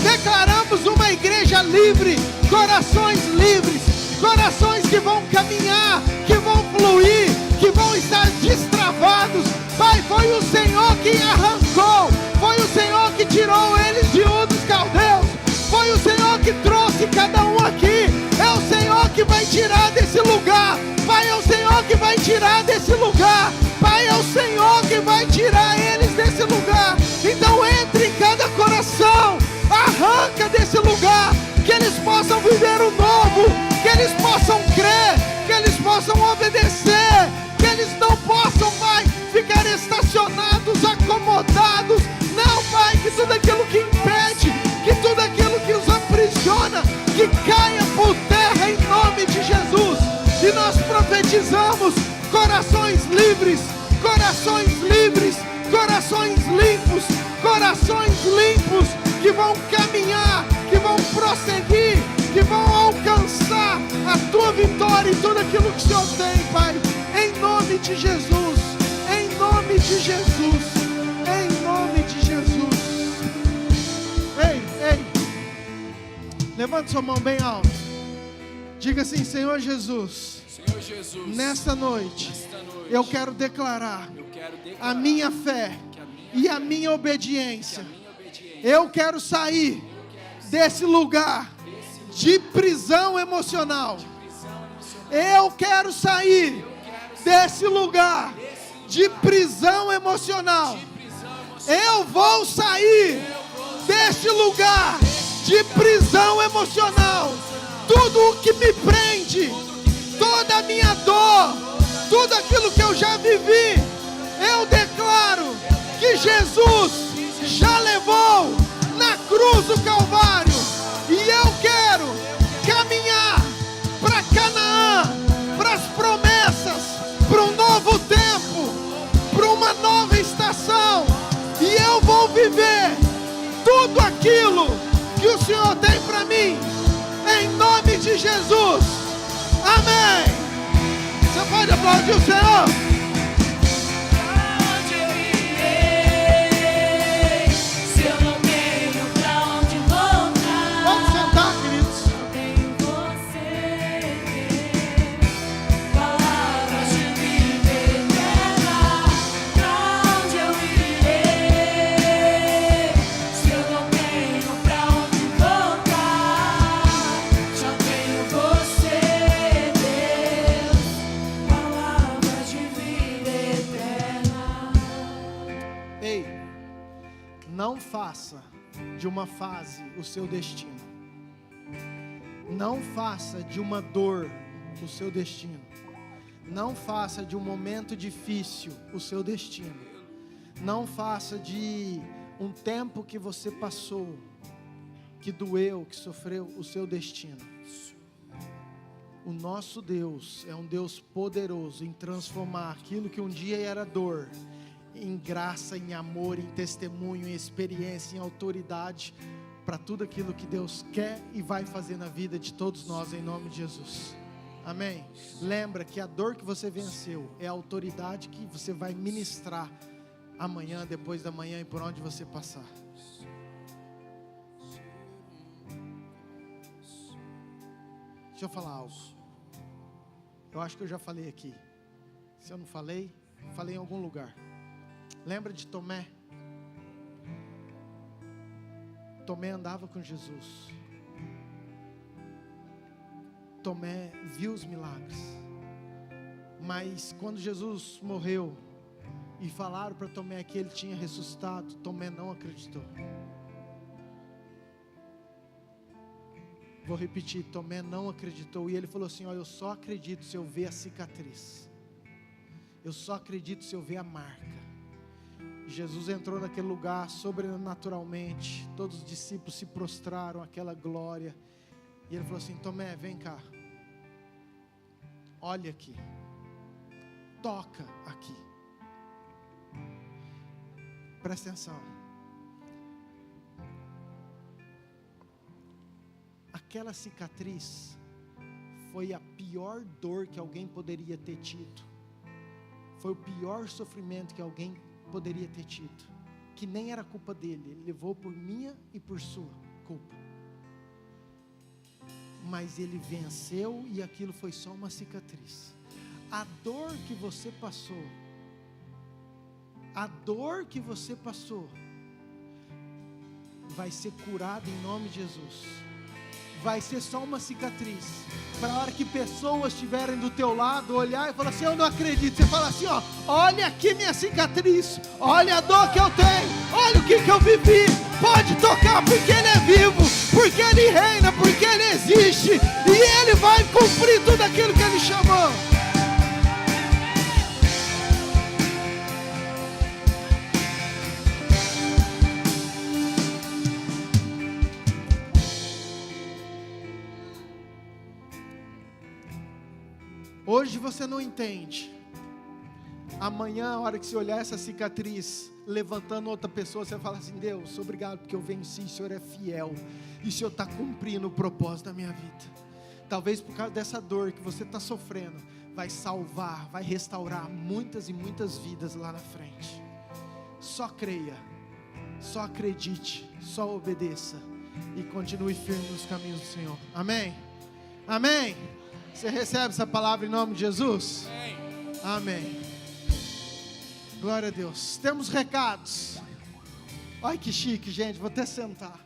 Declaramos uma igreja livre, corações livres, corações que vão caminhar, que vão fluir, que vão estar destravados. Pai, foi o Senhor que arrancou, foi o Senhor que tirou eles de Ur dos Caldeus, foi o Senhor que trouxe cada um aqui. É o Senhor que vai tirar desse lugar. Pai, é o Senhor que vai tirar desse lugar. Pai, é o Senhor que vai tirar eles desse lugar. Então entre em cada coração, arranca desse lugar, que eles possam viver o novo, que eles possam crer, que eles possam obedecer, que eles não possam, Pai, ficar estacionados, acomodados. Não, Pai, que tudo aquilo que impede, que tudo aquilo que os aprisiona, que caia por terra em nome de Jesus. E nós profetizamos corações livres, corações livres, corações limpos, corações limpos, que vão caminhar, que vão prosseguir, que vão alcançar a tua vitória e tudo aquilo que o Senhor tem, Pai, em nome de Jesus, em nome de Jesus, em nome de Jesus. Ei, levante sua mão bem alto, diga assim: Senhor Jesus, Senhor Jesus, nesta noite, nesta noite, eu quero declarar eu quero declarar a minha fé que a minha e a minha obediência. obediência, Eu quero sair desse lugar de prisão emocional. Eu quero sair desse lugar de prisão emocional. Eu vou sair desse lugar de prisão emocional. Tudo o que me prende, toda a minha dor, tudo aquilo que eu já vivi, eu declaro que Jesus já levou na cruz do Calvário. E eu quero caminhar para Canaã, para as promessas, para um novo tempo, para uma nova estação. E eu vou viver tudo aquilo que o Senhor tem para mim, em nome de Jesus. Amém. Você pode aplaudir o Senhor? Não faça de uma fase o seu destino. Não faça de uma dor o seu destino. Não faça de um momento difícil o seu destino. Não faça de um tempo que você passou, que doeu, que sofreu, o seu destino. O nosso Deus é um Deus poderoso em transformar aquilo que um dia era dor em graça, em amor, em testemunho, em experiência, em autoridade, para tudo aquilo que Deus quer e vai fazer na vida de todos nós, em nome de Jesus. Amém? Lembra que a dor que você venceu é a autoridade que você vai ministrar amanhã, depois da manhã e por onde você passar. Deixa eu falar algo. Eu acho que eu já falei aqui. Se eu não falei, falei em algum lugar. Lembra de Tomé? Tomé andava com Jesus. Tomé viu os milagres. Mas quando Jesus morreu e falaram para Tomé que ele tinha ressuscitado, Tomé não acreditou. Vou repetir, Tomé não acreditou. E ele falou assim: olha, eu só acredito se eu ver a cicatriz. Eu só acredito se eu ver a marca. Jesus entrou naquele lugar sobrenaturalmente. Todos os discípulos se prostraram àquela glória. E ele falou assim: Tomé, vem cá. Olha aqui. Toca aqui. Presta atenção. Aquela cicatriz foi a pior dor que alguém poderia ter tido. Foi o pior sofrimento que alguém poderia ter tido. Que nem era culpa dele. Ele levou por minha e por sua culpa. Mas ele venceu e aquilo foi só uma cicatriz. A dor que você passou, vai ser curada em nome de Jesus. Vai ser só uma cicatriz. Para a hora que pessoas estiverem do teu lado, olhar e falar assim: eu não acredito. Você fala assim: ó, olha aqui minha cicatriz, olha a dor que eu tenho, olha o que eu vivi. Pode tocar, porque Ele é vivo, porque Ele reina, porque Ele existe, e Ele vai cumprir tudo aquilo que Ele chamou. Hoje você não entende. Amanhã, a hora que você olhar essa cicatriz, levantando outra pessoa, você fala assim: Deus, obrigado porque eu venci, o Senhor é fiel, e o Senhor está cumprindo o propósito da minha vida. Talvez por causa dessa dor que você está sofrendo, vai salvar, vai restaurar muitas e muitas vidas lá na frente. Só creia, só acredite, só obedeça, e continue firme nos caminhos do Senhor. Amém? Amém? Você recebe essa palavra em nome de Jesus? Amém. Glória a Deus. Temos recados. Olha que chique, gente. Vou até sentar.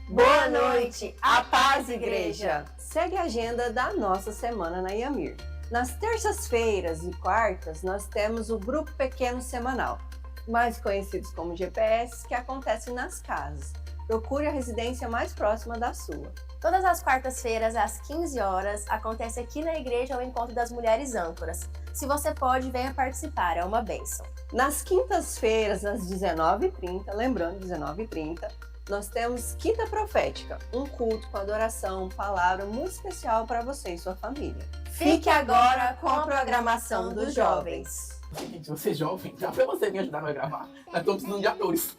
Boa noite. A paz, igreja. Segue a agenda da nossa semana na Yamir. Nas terças-feiras e quartas, nós temos o Grupo Pequeno Semanal, mais conhecidos como GPS, que acontece nas casas. Procure a residência mais próxima da sua. Todas as quartas-feiras, às 15 horas, acontece aqui na igreja o Encontro das Mulheres Âncoras. Se você pode, venha participar, é uma bênção. Nas quintas-feiras, às 19h30, lembrando, 19h30, nós temos Quinta Profética, um culto com adoração, palavra muito especial para você e sua família. Fique agora com a programação dos jovens. Gente, você é jovem, já foi você me ajudar a gravar. Nós estamos precisando de atores.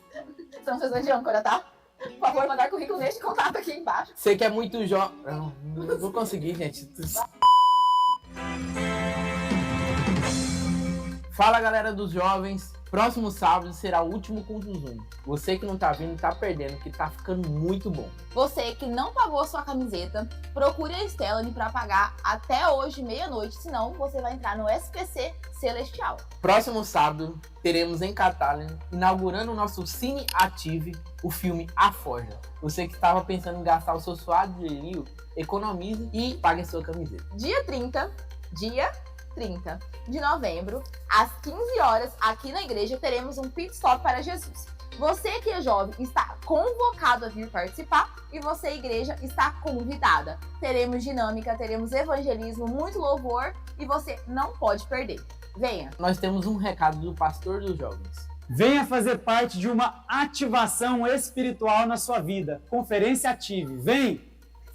São pessoas de âncora, tá? Por favor, mandar currículo neste contato aqui embaixo. Você que é muito jovem. Não vou conseguir, gente. Fala, galera dos jovens. Próximo sábado será o último culto Zoom. Você que não tá vindo, tá perdendo, que tá ficando muito bom. Você que não pagou sua camiseta, procure a Stellane para pagar até hoje, meia-noite, senão você vai entrar no SPC Celestial. Próximo sábado, teremos em Catalan, inaugurando o nosso Cine Ative, o filme A Forja. Você que estava pensando em gastar o seu suado dinheiro, economize e pague a sua camiseta. Dia 30 de novembro, às 15 horas, aqui na igreja, teremos um pit stop para Jesus. Você que é jovem está convocado a vir participar e você, igreja, está convidada. Teremos dinâmica, teremos evangelismo, muito louvor e você não pode perder. Venha! Nós temos um recado do pastor dos jovens. Venha fazer parte de uma ativação espiritual na sua vida. Conferência Ative. Vem!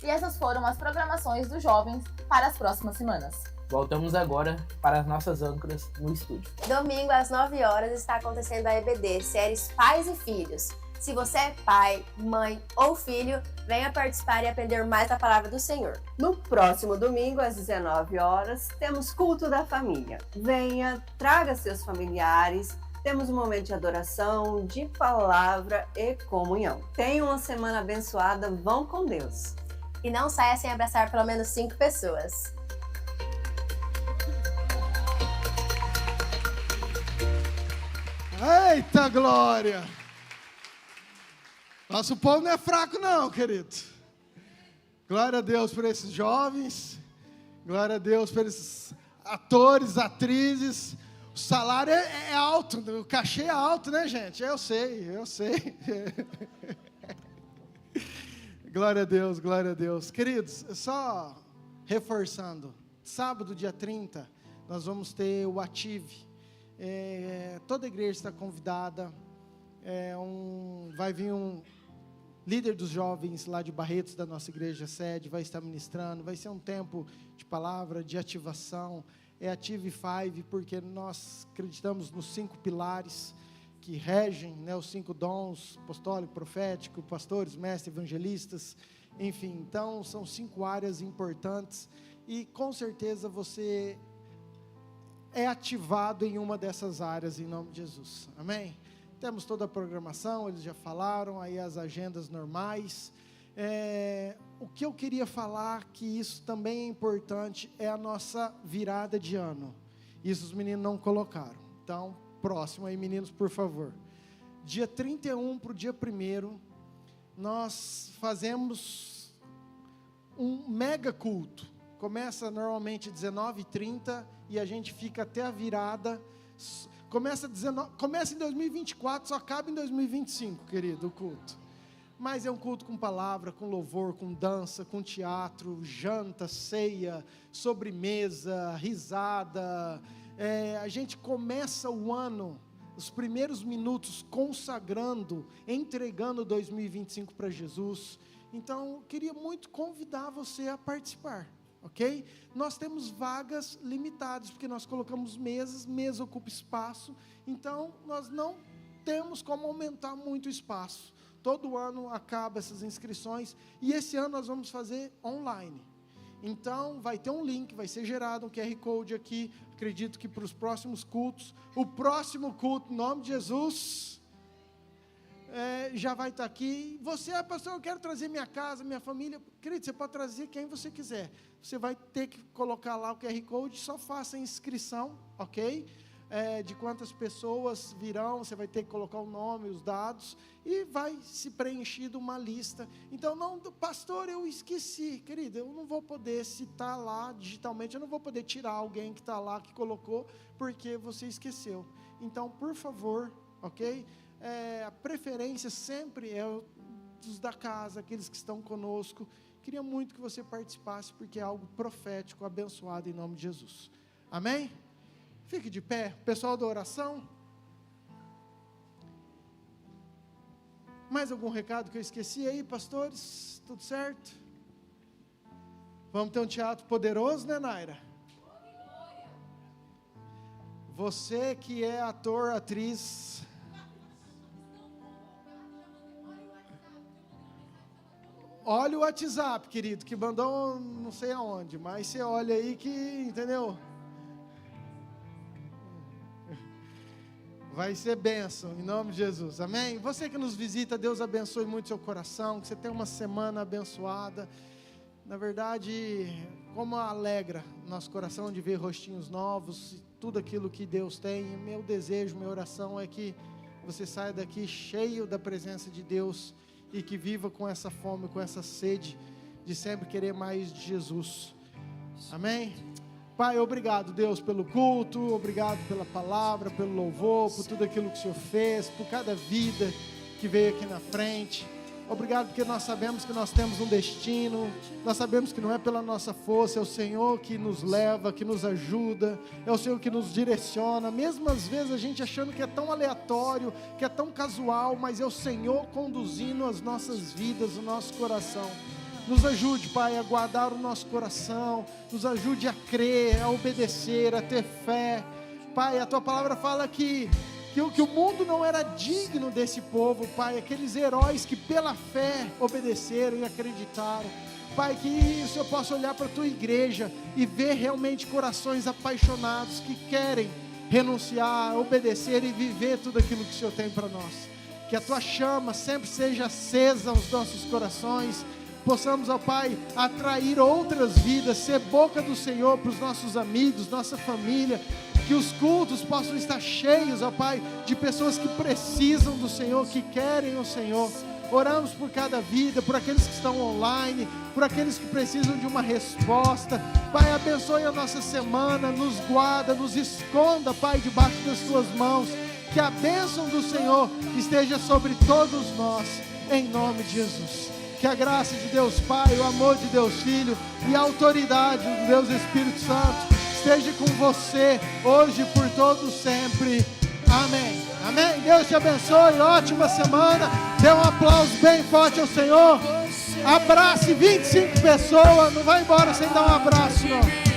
E essas foram as programações dos jovens para as próximas semanas. Voltamos agora para as nossas âncoras no estúdio. Domingo às 9 horas está acontecendo a EBD, séries Pais e Filhos. Se você é pai, mãe ou filho, venha participar e aprender mais da palavra do Senhor. No próximo domingo, às 19 horas, temos culto da família. Venha, traga seus familiares, temos um momento de adoração, de palavra e comunhão. Tenha uma semana abençoada, vão com Deus. E não saia sem abraçar pelo menos 5 pessoas. Eita glória! Nosso povo não é fraco não, querido. Glória a Deus por esses jovens. Glória a Deus por esses atores, atrizes. O salário é alto, o cachê é alto, né, gente? Eu sei. Glória a Deus, glória a Deus. Queridos, só reforçando, sábado, dia 30, nós vamos ter o Ative. Toda a igreja está convidada. Vai vir um líder dos jovens lá de Barretos, da nossa igreja sede, vai estar ministrando. Vai ser um tempo de palavra, de ativação. É Ative 5, porque nós acreditamos nos 5 pilares que regem, né, os 5 dons: apostólico, profético, pastores, mestres, evangelistas, enfim. Então, são 5 áreas importantes e com certeza você é ativado em uma dessas áreas, em nome de Jesus, amém? Temos toda a programação, eles já falaram, aí as agendas normais. O que eu queria falar, que isso também é importante, é a nossa virada de ano. Isso os meninos não colocaram, então, próximo aí, meninos, por favor. Dia 31 para o dia 1º, nós fazemos um mega culto. Começa normalmente 19h30 e a gente fica até a virada. Começa em 2024, só acaba em 2025, querido, o culto. Mas é um culto com palavra, com louvor, com dança, com teatro, janta, ceia, sobremesa, risada. A gente começa o ano, os primeiros minutos, consagrando, entregando 2025 para Jesus. Então, eu queria muito convidar você a participar, ok? Nós temos vagas limitadas, porque nós colocamos mesas, mesa ocupa espaço, então nós não temos como aumentar muito o espaço. Todo ano acaba essas inscrições, e esse ano nós vamos fazer online. Então, vai ter um link, vai ser gerado um QR Code aqui, acredito que para os próximos cultos. O próximo culto, em nome de Jesus, já vai estar aqui. Você, pastor, eu quero trazer minha casa, minha família. Querido, você pode trazer quem você quiser. Você vai ter que colocar lá o QR Code, só faça a inscrição, ok? De quantas pessoas virão, você vai ter que colocar o nome, os dados, e vai se preenchido uma lista. Então, não, pastor, eu esqueci, querido, eu não vou poder citar lá digitalmente, eu não vou poder tirar alguém que está lá, que colocou, porque você esqueceu. Então, por favor, ok? A preferência sempre é dos da casa, aqueles que estão conosco. Queria muito que você participasse, porque é algo profético, abençoado em nome de Jesus. Amém? Fique de pé, pessoal da oração. Mais algum recado que eu esqueci aí, pastores? Tudo certo? Vamos ter um teatro poderoso, né, Naira? Você que é ator, atriz, olha o WhatsApp, querido, que mandou não sei aonde, mas você olha aí que, entendeu? Vai ser bênção, em nome de Jesus, amém? Você que nos visita, Deus abençoe muito seu coração, que você tenha uma semana abençoada. Na verdade, como alegra nosso coração de ver rostinhos novos, tudo aquilo que Deus tem. Meu desejo, minha oração é que você saia daqui cheio da presença de Deus e que viva com essa fome, com essa sede de sempre querer mais de Jesus, amém? Pai, obrigado, Deus, pelo culto, obrigado pela palavra, pelo louvor, por tudo aquilo que o Senhor fez, por cada vida que veio aqui na frente. Obrigado porque nós sabemos que nós temos um destino, nós sabemos que não é pela nossa força, é o Senhor que nos leva, que nos ajuda, é o Senhor que nos direciona, mesmo às vezes a gente achando que é tão aleatório, que é tão casual, mas é o Senhor conduzindo as nossas vidas, o nosso coração. Nos ajude, Pai, a guardar o nosso coração, nos ajude a crer, a obedecer, a ter fé. Pai, a Tua palavra fala que o mundo não era digno desse povo, Pai, aqueles heróis que pela fé obedeceram e acreditaram. Pai, que o Senhor possa olhar para a Tua igreja e ver realmente corações apaixonados que querem renunciar, obedecer e viver tudo aquilo que o Senhor tem para nós. Que a Tua chama sempre seja acesa aos nossos corações, possamos, ó Pai, atrair outras vidas, ser boca do Senhor para os nossos amigos, nossa família, que os cultos possam estar cheios, ó Pai, de pessoas que precisam do Senhor, que querem o Senhor. Oramos por cada vida, por aqueles que estão online, por aqueles que precisam de uma resposta. Pai, abençoe a nossa semana, nos guarda, nos esconda, Pai, debaixo das Tuas mãos. Que a bênção do Senhor esteja sobre todos nós, em nome de Jesus. Que a graça de Deus Pai, o amor de Deus Filho e a autoridade do Deus Espírito Santo esteja com você, hoje e por todo sempre. Amém. Amém. Deus te abençoe. Ótima semana. Dê um aplauso bem forte ao Senhor. Abrace 25 pessoas. Não vai embora sem dar um abraço, não.